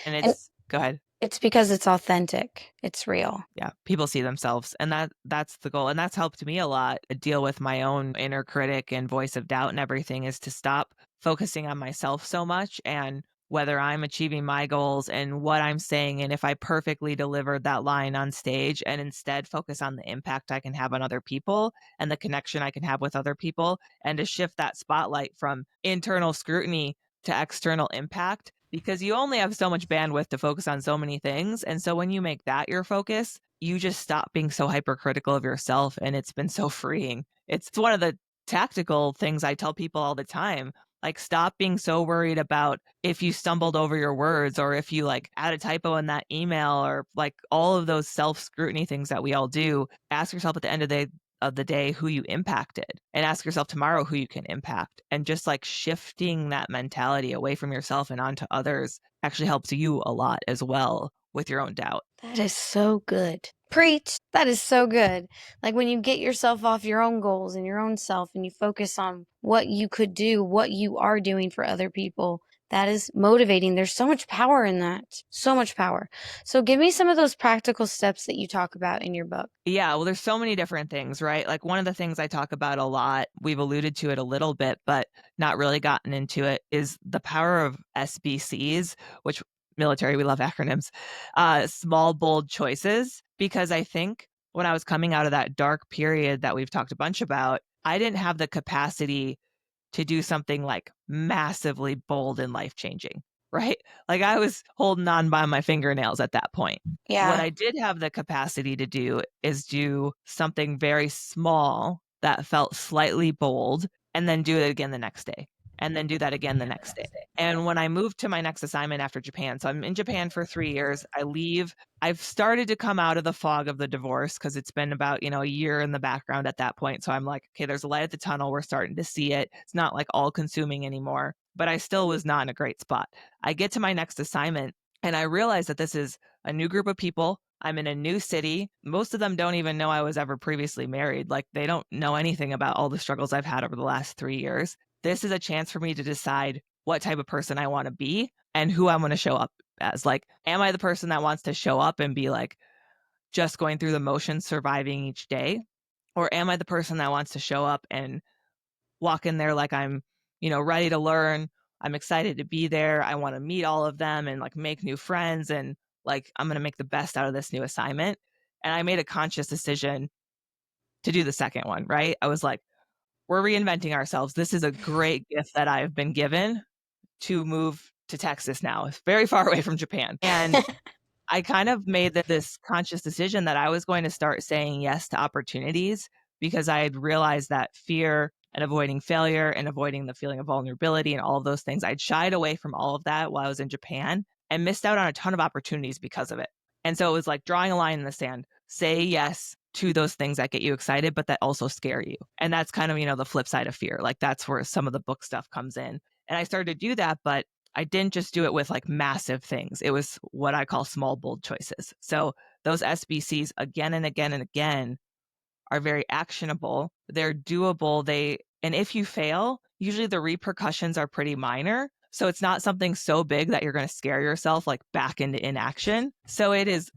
And And go ahead. It's because it's authentic. It's real. Yeah, people see themselves, and that's the goal, and that's helped me a lot deal with my own inner critic and voice of doubt and everything, is to stop focusing on myself so much and whether I'm achieving my goals and what I'm saying and if I perfectly delivered that line on stage, and instead focus on the impact I can have on other people and the connection I can have with other people, and to shift that spotlight from internal scrutiny to external impact, because you only have so much bandwidth to focus on so many things. And so when you make that your focus, you just stop being so hypercritical of yourself. And it's been so freeing. It's one of the tactical things I tell people all the time. Like, stop being so worried about if you stumbled over your words or if you like add a typo in that email or like all of those self scrutiny things that we all do. Ask yourself at the end of the day who you impacted, and ask yourself tomorrow who you can impact, and just like shifting that mentality away from yourself and onto others actually helps you a lot as well with your own doubt. That is so good. Preach. That is so good. Like when you get yourself off your own goals and your own self and you focus on what you could do, what you are doing for other people, that is motivating. There's so much power in that. So much power. So give me some of those practical steps that you talk about in your book. Yeah, well, there's so many different things, right? Like one of the things I talk about a lot, we've alluded to it a little bit, but not really gotten into it, is the power of SBCs, which military, we love acronyms, small, bold choices. Because I think when I was coming out of that dark period that we've talked a bunch about, I didn't have the capacity to do something like massively bold and life changing, right? Like I was holding on by my fingernails at that point. What Yeah. I did have the capacity to do is do something very small that felt slightly bold, and then do it again the next day, and then do that again the next day. And when I moved to my next assignment after Japan, so I'm in Japan for 3 years, I leave. I've started to come out of the fog of the divorce because it's been about, a year in the background at that point. So I'm like, okay, there's a light at the tunnel. We're starting to see it. It's not like all consuming anymore, but I still was not in a great spot. I get to my next assignment and I realize that this is a new group of people. I'm in a new city. Most of them don't even know I was ever previously married. Like they don't know anything about all the struggles I've had over the last 3 years. This is a chance for me to decide what type of person I want to be and who I'm going to show up as. Like, am I the person that wants to show up and be like just going through the motions, surviving each day? Or am I the person that wants to show up and walk in there like I'm, ready to learn? I'm excited to be there. I want to meet all of them and like make new friends, and like I'm going to make the best out of this new assignment. And I made a conscious decision to do the second one, right? I was like, we're reinventing ourselves. This is a great gift that I've been given to move to Texas now. It's very far away from Japan. And I kind of made this conscious decision that I was going to start saying yes to opportunities, because I had realized that fear and avoiding failure and avoiding the feeling of vulnerability and all of those things, I'd shied away from all of that while I was in Japan and missed out on a ton of opportunities because of it. And so it was like drawing a line in the sand. Say yes to those things that get you excited, but that also scare you. And that's kind of, the flip side of fear. Like that's where some of the book stuff comes in. And I started to do that, but I didn't just do it with like massive things. It was what I call small, bold choices. So those SBCs again and again and again are very actionable. They're doable. And if you fail, usually the repercussions are pretty minor. So it's not something so big that you're going to scare yourself like back into inaction. So it is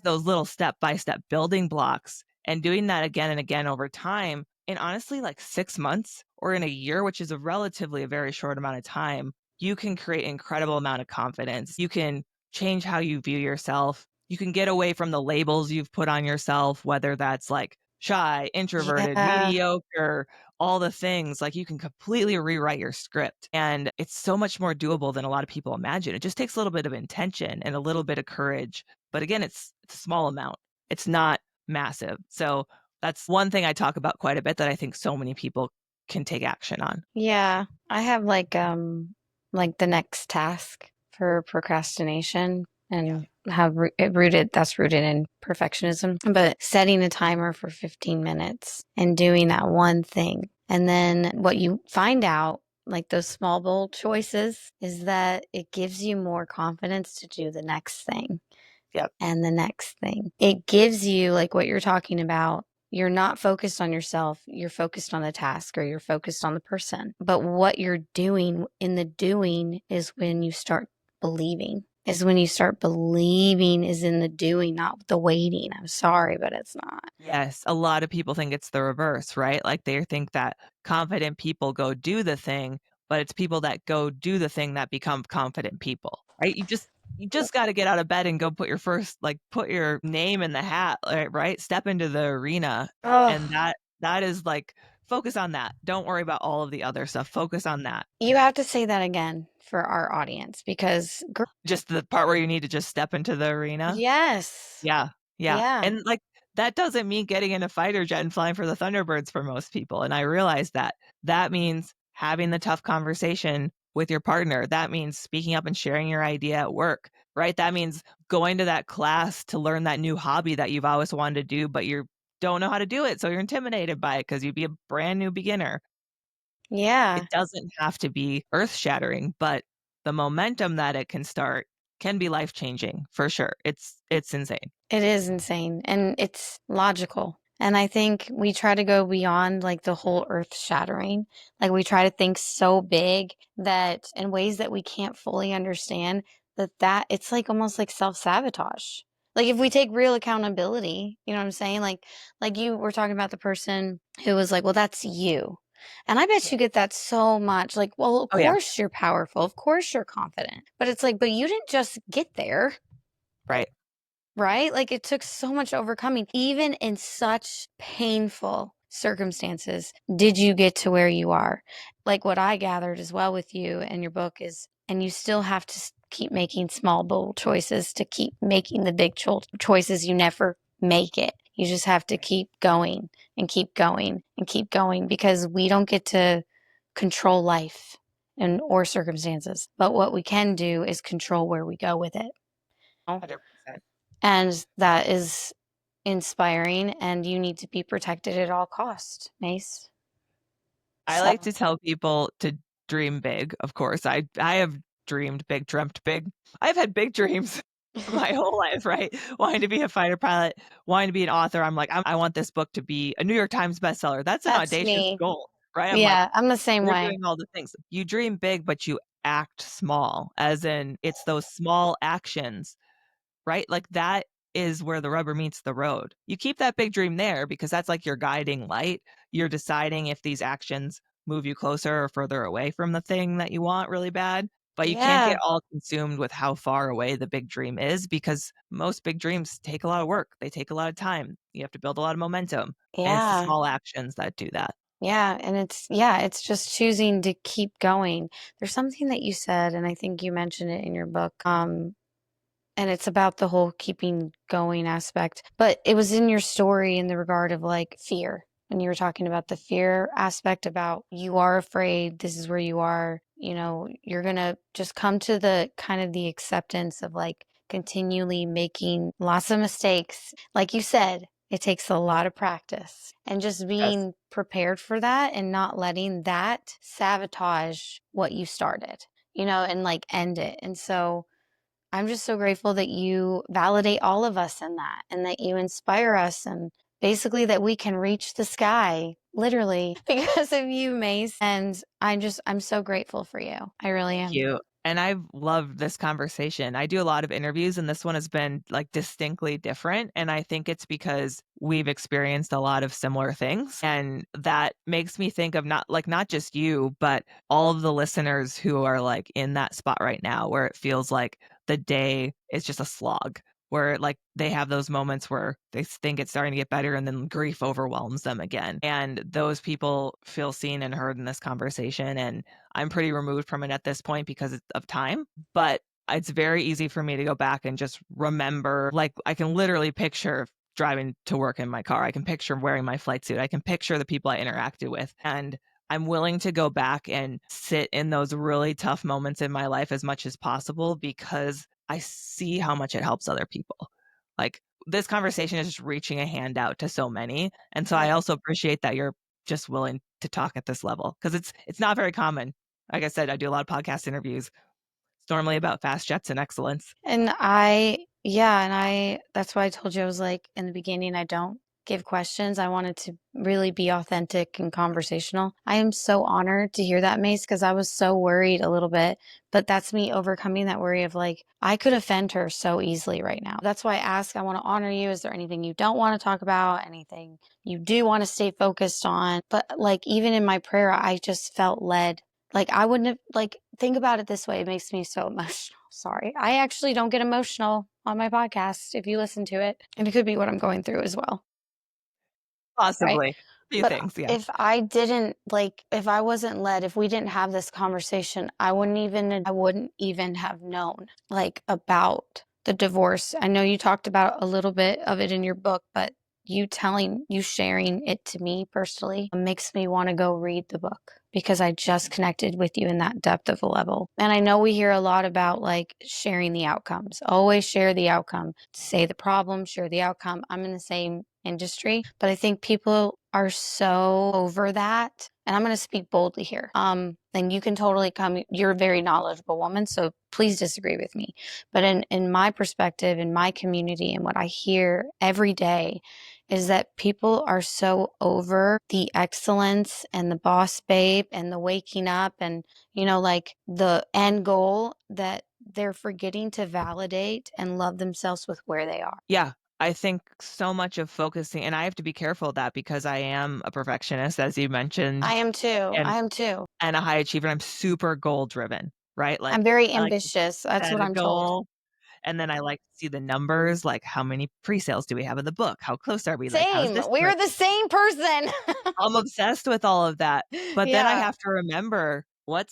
those little step-by-step building blocks, and doing that again and again over time. And honestly, like 6 months or in a year, which is a very short amount of time, you can create incredible amount of confidence. You can change how you view yourself. You can get away from the labels you've put on yourself, whether that's like shy, introverted, Yeah. mediocre, all the things. Like you can completely rewrite your script. And it's so much more doable than a lot of people imagine. It just takes a little bit of intention and a little bit of courage. But again, it's a small amount. It's not massive. So that's one thing I talk about quite a bit that I think so many people can take action on. Yeah. I have like the next task for procrastination Yeah. and how that's rooted in perfectionism, but setting a timer for 15 minutes and doing that one thing. And then what you find out, like those small bold choices, is that it gives you more confidence to do the next thing. Yep. And the next thing. It gives you, like what you're talking about, you're not focused on yourself, you're focused on the task or you're focused on the person. But what you're doing in the doing is when you start believing. is when you start believing is in the doing, not the waiting. I'm sorry, but it's not. Yes, a lot of people think it's the reverse, right? Like they think that confident people go do the thing, but it's people that go do the thing that become confident people, right? You just got to get out of bed and go put your first like put your name in the hat, right? Step into the arena and Oh, that is like focus on that. Don't worry about all of the other stuff. Focus on that. you have to say that again for our audience because, Just the part where you need to just step into the arena. yes. Yeah, yeah, Yeah. and, like, that doesn't mean getting in a fighter jet and flying for the Thunderbirds for most people, and I realize that. That means having the tough conversation with your partner. That means speaking up and sharing your idea at work, right? That means going to that class to learn that new hobby that you've always wanted to do, but you don't know how to do it, so you're intimidated by it because 'cause you'd be a brand new beginner. Yeah. It doesn't have to be earth-shattering, but the momentum that it can start can be life-changing for sure. It's insane. It is insane and it's logical. And I think we try to go beyond like the whole earth shattering. Like we try to think so big that in ways that we can't fully understand that it's like almost like self-sabotage. Like if we take real accountability, you know what I'm saying? Like you were talking about the person who was like, "Well, that's you." And I bet Yeah. you get that so much. Like, well, of Oh, yeah. course you're powerful. Of course you're confident. But it's like, but you didn't just get there. Right. Right? Like it took so much overcoming, even in such painful circumstances. Did you get to where you are? Like what I gathered as well with you and your book is, and you still have to keep making small, bold choices to keep making the big choices. You never make it. You just have to keep going and keep going and keep going because we don't get to control life and or circumstances. But what we can do is control where we go with it. 100%. And that is inspiring, and you need to be protected at all costs, Mace. I So like to tell people to dream big, of course. I have dreamed big, dreamt big. I've had big dreams my whole life, right? Wanting to be a fighter pilot, wanting to be an author. I'm like, I want this book to be a New York Times bestseller. That's an that's audacious me. goal, right? I'm like, Yeah, I'm the same you're way. doing all the things. You dream big, but you act small, as in it's those small actions, right? Like that is where the rubber meets the road. You keep that big dream there because that's like your guiding light. You're deciding if these actions move you closer or further away from the thing that you want really bad. But you can't get Yeah, all consumed with how far away the big dream is because most big dreams take a lot of work. They take a lot of time. You have to build a lot of momentum. And it's the yeah, small actions that do that. yeah, and it's just choosing to keep going. There's something that you said, and I think you mentioned it in your book, and it's about the whole keeping going aspect. But it was in your story in the regard of like fear. And you were talking about the fear aspect about you are afraid, this is where you are, you're going to just come to the kind of the acceptance of like continually making lots of mistakes. Like you said, it takes a lot of practice and just Yes. being prepared for that and not letting that sabotage what you started, and like end it. And so, I'm just so grateful that you validate all of us in that and that you inspire us and basically that we can reach the sky literally because of you, Mace. And I'm so grateful for you. I really Thank am. you. And I've loved this conversation. I do a lot of interviews, and this one has been like distinctly different. And I think it's because we've experienced a lot of similar things. And that makes me think of not just you, but all of the listeners who are like in that spot right now where it feels like the day is just a slog, where like they have those moments where they think it's starting to get better and then grief overwhelms them again. And those people feel seen and heard in this conversation. And I'm pretty removed from it at this point because of time, but it's very easy for me to go back and just remember. Like, I can literally picture driving to work in my car. I can picture wearing my flight suit. I can picture the people I interacted with. And I'm willing to go back and sit in those really tough moments in my life as much as possible because I see how much it helps other people. Like, this conversation is just reaching a hand out to so many. And so I also appreciate that you're just willing to talk at this level because it's not very common. Like I said, I do a lot of podcast interviews. It's normally about fast jets and excellence. And that's why I told you I was like in the beginning, I don't give questions. I wanted to really be authentic and conversational. I am so honored to hear that, Mace, because I was so worried a little bit. But that's me overcoming that worry of like, I could offend her so easily right now. That's why I ask, I want to honor you. Is there anything you don't want to talk about? Anything you do want to stay focused on? But like, even in my prayer, I just felt led. Like, I wouldn't have, like, think about it this way. It makes me so emotional. Sorry. I actually don't get emotional on my podcast if you listen to it. And it could be what I'm going through as well. Right. Possibly. A few But things, yeah. if I didn't like, if I wasn't led, if we didn't have this conversation, I wouldn't even have known like about the divorce. I know you talked about a little bit of it in your book, but you sharing it to me personally makes me want to go read the book because I just connected with you in that depth of a level. And I know we hear a lot about like sharing the outcomes. Always share the outcome. Say the problem, share the outcome. I'm in the same industry, but I think people are so over that. And I'm going to speak boldly here. And you can totally come, you're a very knowledgeable woman, so please disagree with me. But in my perspective, in my community, and what I hear every day is that people are so over the excellence and the boss babe and the waking up and, like the end goal that they're forgetting to validate and love themselves with where they are. Yeah, I think so much of focusing, and I have to be careful of that because I am a perfectionist, as you mentioned, I am too. and I am too. and a high achiever. I'm super goal driven, right? I'm Like, very I like to ambitious. That's what set a I'm told. goal, and then I like to see the numbers, like how many pre-sales do we have in the book? How close are we? Like, how's Same. this We're like the same person. I'm obsessed with all of that. But then I Yeah. have to remember what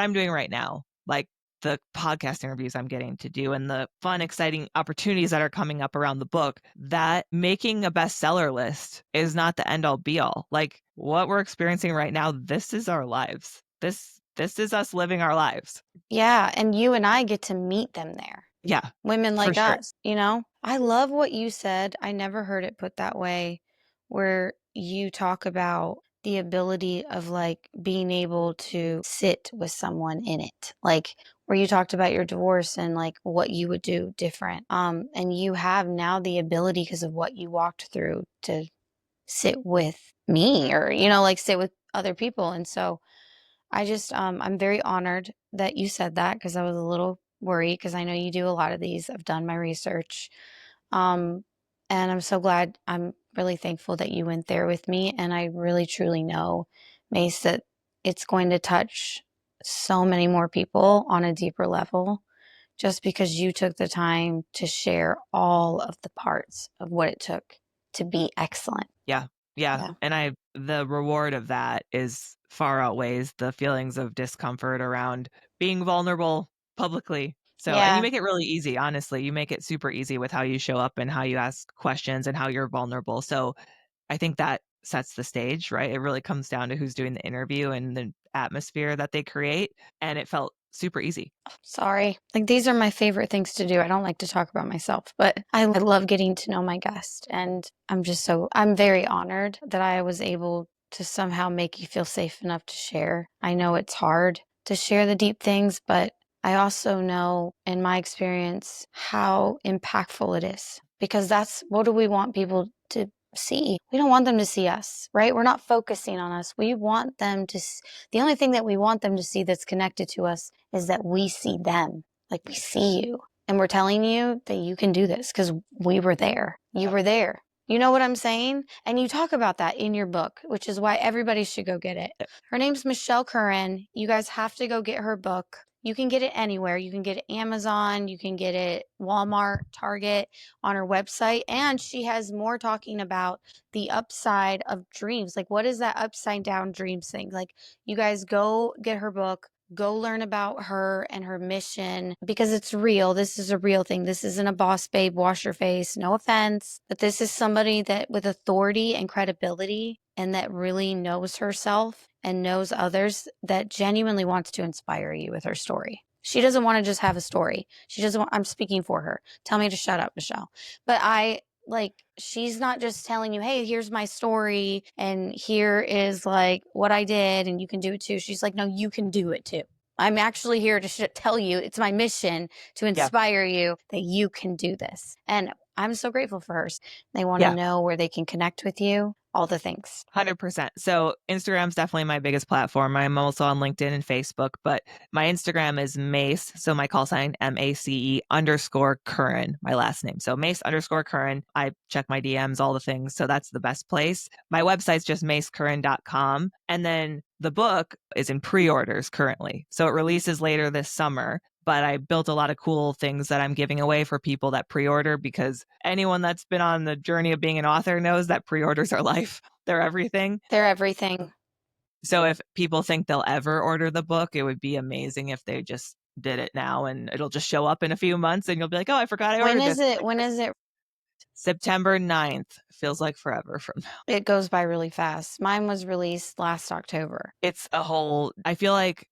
I'm doing right now. Like the podcast interviews I'm getting to do and the fun, exciting opportunities that are coming up around the book, that making a bestseller list is not the end all be all. Like what we're experiencing right now, this is our lives. This is us living our lives. Yeah. And you and I get to meet them there. Yeah, Women for like sure. us. I love what you said. I never heard it put that way, where you talk about the ability of like being able to sit with someone in it. Like where you talked about your divorce and like what you would do different. And you have now the ability because of what you walked through to sit with me or, like sit with other people. And so I'm very honored that you said that because I was a little worried because I know you do a lot of these. I've done my research. Um, and I'm so glad, I'm really thankful that you went there with me. And I really truly know, Mace, that it's going to touch so many more people on a deeper level just because you took the time to share all of the parts of what it took to be excellent. Yeah. Yeah. Yeah. And the reward of that is far outweighs the feelings of discomfort around being vulnerable publicly. So, and you Yeah. make it really easy, honestly. You make it super easy with how you show up and how you ask questions and how you're vulnerable. So, I think that sets the stage, right? It really comes down to who's doing the interview and the atmosphere that they create. And it felt super easy. Sorry. Like these are my favorite things to do. I don't like to talk about myself, but I love getting to know my guest. And I'm very honored that I was able to somehow make you feel safe enough to share. I know it's hard to share the deep things, but I also know in my experience how impactful it is because that's what do we want people to see? We don't want them to see us, right? We're not focusing on us. We want them to the only thing that we want them to see that's connected to us is that we see them, like we see you. And we're telling you that you can do this because we were there. You were there. You know what I'm saying? And you talk about that in your book, which is why everybody should go get it. Her name's Michelle Curran. You guys have to go get her book. You can get it anywhere. You can get it Amazon, you can get it Walmart, Target, on her website. And she has more talking about the upside of dreams. Like, what is that upside down dreams thing? Like, you guys go get her book. Go learn about her and her mission because it's real. This is a real thing. This isn't a boss babe, wash your face. No offense, but this is somebody that with authority and credibility and that really knows herself and knows others that genuinely wants to inspire you with her story. She doesn't want to just have a story. She doesn't want, I'm speaking for her. Tell me to shut up, Michelle. But like she's not just telling you, hey, here's my story and here is like what I did and you can do it too. She's like, no, you can do it too. I'm actually here to tell you, it's my mission to Yeah. inspire you that you can do this. And I'm so grateful for her. They want to Yeah. know where they can connect with you, all the things. 100%. So Instagram's definitely my biggest platform. I'm also on LinkedIn and Facebook, but my Instagram is Mace. So my call sign, MACE_Curran, my last name. So Mace_Curran. I check my DMs, all the things. So that's the best place. My website's just macecurran.com. And then the book is in pre-orders currently. So it releases later this summer. But I built a lot of cool things that I'm giving away for people that pre-order, because anyone that's been on the journey of being an author knows that pre-orders are life. They're everything. They're everything. So if people think they'll ever order the book, it would be amazing if they just did it now, and it'll just show up in a few months and you'll be like, oh, I forgot I When ordered is this. it? When is it? September 9th. Feels like forever from now. It goes by really fast. Mine was released last October. It's a whole, I feel like,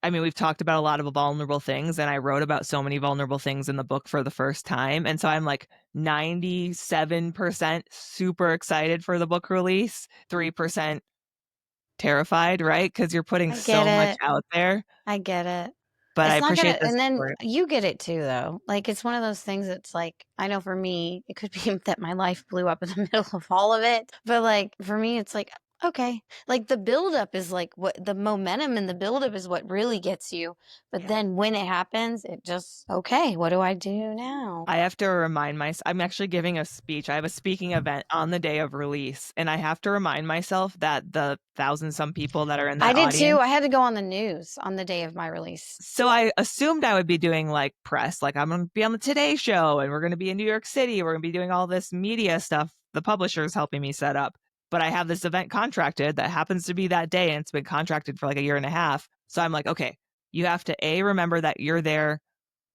I mean, we've talked about a lot of vulnerable things, and I wrote about so many vulnerable things in the book for the first time. And so I'm like 97% super excited for the book release, 3% terrified, right? Because you're putting I get so much it. out there. I get it. But I It's not gonna, appreciate the and then support. you get it too, though. Like, it's one of those things that's like, I know for me, it could be that my life blew up in the middle of all of it. But like, for me, it's like, okay. Like, the buildup is like what the momentum and the buildup is what really gets you. But Yeah. then when it happens, it just, okay, what do I do now? I have to remind myself, I'm actually giving a speech. I have a speaking event on the day of release, and I have to remind myself that the thousand some people that are in I that did too. audience. I had to go on the news on the day of my release. So I assumed I would be doing like press, like I'm going to be on the Today Show and we're going to be in New York City. We're going to be doing all this media stuff. The publisher's helping me set up. But I have this event contracted that happens to be that day, and it's been contracted for like a year and a half. So I'm like, okay, you have to remember that you're there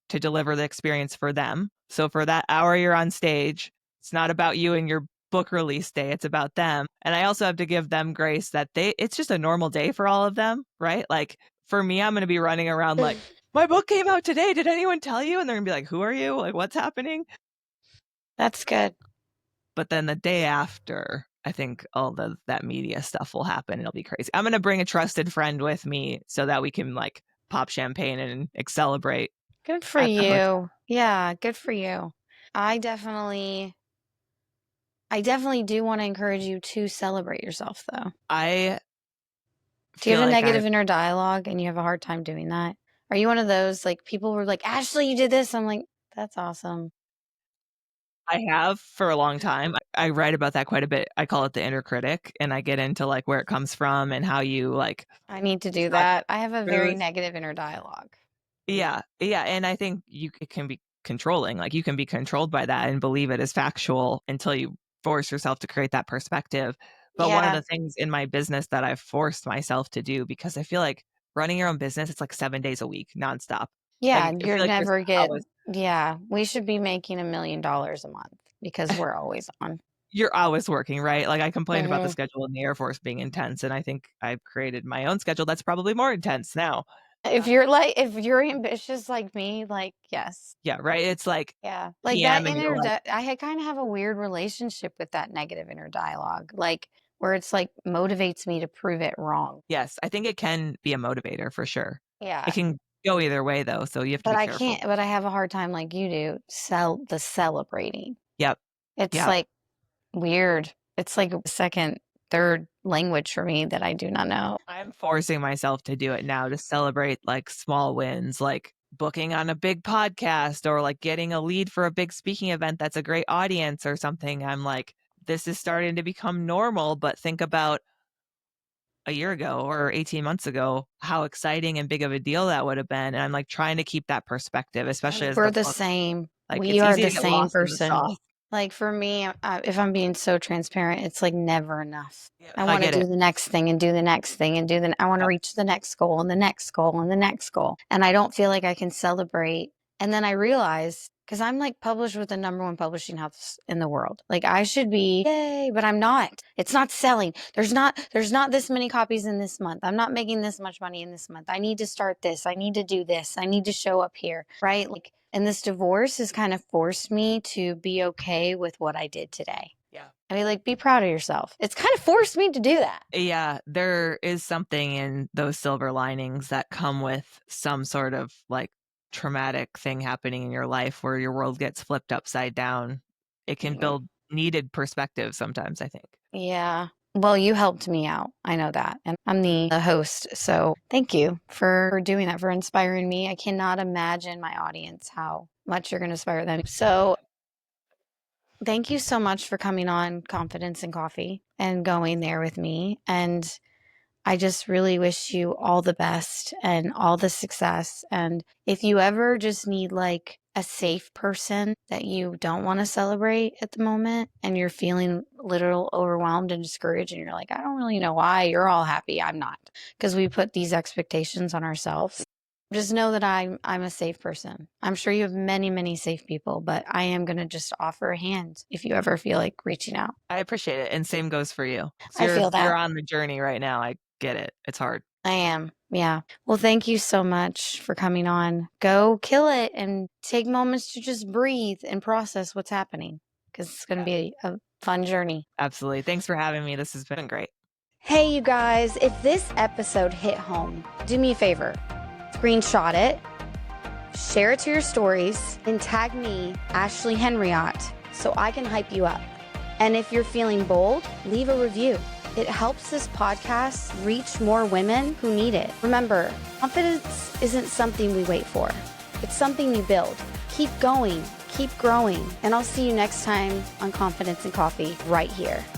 to deliver the experience for them. So for that hour you're on stage, it's not about you and your book release day, it's about them. And I also have to give them grace that it's just a normal day for all of them, right? Like for me, I'm going to be running around like, my book came out today. Did anyone tell you? And they're going to be like, who are you? Like, what's happening? That's good. But then the day after, I think all that media stuff will happen. It'll be crazy. I'm going to bring a trusted friend with me so that we can like pop champagne and celebrate Good for at the hotel. you. Yeah, good for you. I definitely do want to encourage you to celebrate yourself, though. I Do you feel have a like negative inner dialogue and you have a hard time doing that? Are you one of those, like, people were like, Ashley, you did this? I'm like, that's awesome. I have for a long time. I write about that quite a bit. I call it the inner critic, and I get into like where it comes from and how you like I need to do start that. I have a very truth. negative inner dialogue. Yeah, yeah, and I think it can be controlling. Like you can be controlled by that and believe it is factual until you force yourself to create that perspective. But one of Yeah. the things in my business that I've forced myself to do, because I feel like running your own business, it's like 7 days a week, nonstop. Yeah, Like I you're feel like there's never get always yeah, we should be making $1 million a month because we're always on. you're always working, right? Like I complain about the Mhm. schedule in the Air Force being intense, and I think I've created my own schedule that's probably more intense now. If you're ambitious like me, like, yes. Yeah, right. It's like Yeah. Like that PM, and you're inner like, I had kind of have a weird relationship with that negative inner dialogue, like where it's like motivates me to prove it wrong. yes, I think it can be a motivator for sure. It Yeah. can go either way though, so you have to But be I careful. can't, but I have a hard time like you do, celebrating. Yep, It's yep. like weird. It's like a second, third language for me that I do not know. I'm forcing myself to do it now to celebrate like small wins, like booking on a big podcast or like getting a lead for a big speaking event that's a great audience or something. I'm like, this is starting to become normal, but think about a year ago or 18 months ago, how exciting and big of a deal that would have been. And I'm like trying to keep that perspective, especially as We're the the book, same. like We it's are easy the to get same lost in the person. sauce. Like for me, if I'm being so transparent, it's like never enough. Yeah, I I want to get do it. the next thing and do the next thing and I want to Yep. reach the next goal and the next goal and the next goal. And I don't feel like I can celebrate. And then I realize, because I'm like published with the number one publishing house in the world. Like I should be, yay, but I'm not. It's not selling. There's not this many copies in this month. I'm not making this much money in this month. I need to start this. I need to do this. I need to show up here. Right. Like, and this divorce has kind of forced me to be okay with what I did today. Yeah. I'd be like, be proud of yourself. It's kind of forced me to do that. Yeah, there is something in those silver linings that come with some sort of like traumatic thing happening in your life where your world gets flipped upside down. It can build needed perspective sometimes, I think. Yeah. Well, you helped me out. I know that. And I'm the host. So thank you for doing that, for inspiring me. I cannot imagine my audience, how much you're going to inspire them. So thank you so much for coming on Confidence and Coffee and going there with me. And I just really wish you all the best and all the success. And if you ever just need like a safe person that you don't want to celebrate at the moment and you're feeling a little overwhelmed and discouraged and you're like, I don't really know why you're all happy. I'm not, because we put these expectations on ourselves. Just know that I'm a safe person. I'm sure you have many, many safe people, but I am going to just offer a hand if you ever feel like reaching out. I appreciate it. And same goes for you. So I feel that. You're on the journey right now. I get it. It's hard. I am. Yeah. Well, thank you so much for coming on. Go kill it and take moments to just breathe and process what's happening, because it's going to be a fun journey. Absolutely. Thanks for having me. This has been great. Hey, you guys, if this episode hit home, do me a favor. Screenshot it, share it to your stories, and tag me, Ashley Henriott, so I can hype you up. And if you're feeling bold, leave a review. It helps this podcast reach more women who need it. Remember, confidence isn't something we wait for. It's something we build. Keep going, keep growing, and I'll see you next time on Confidence and Coffee right here.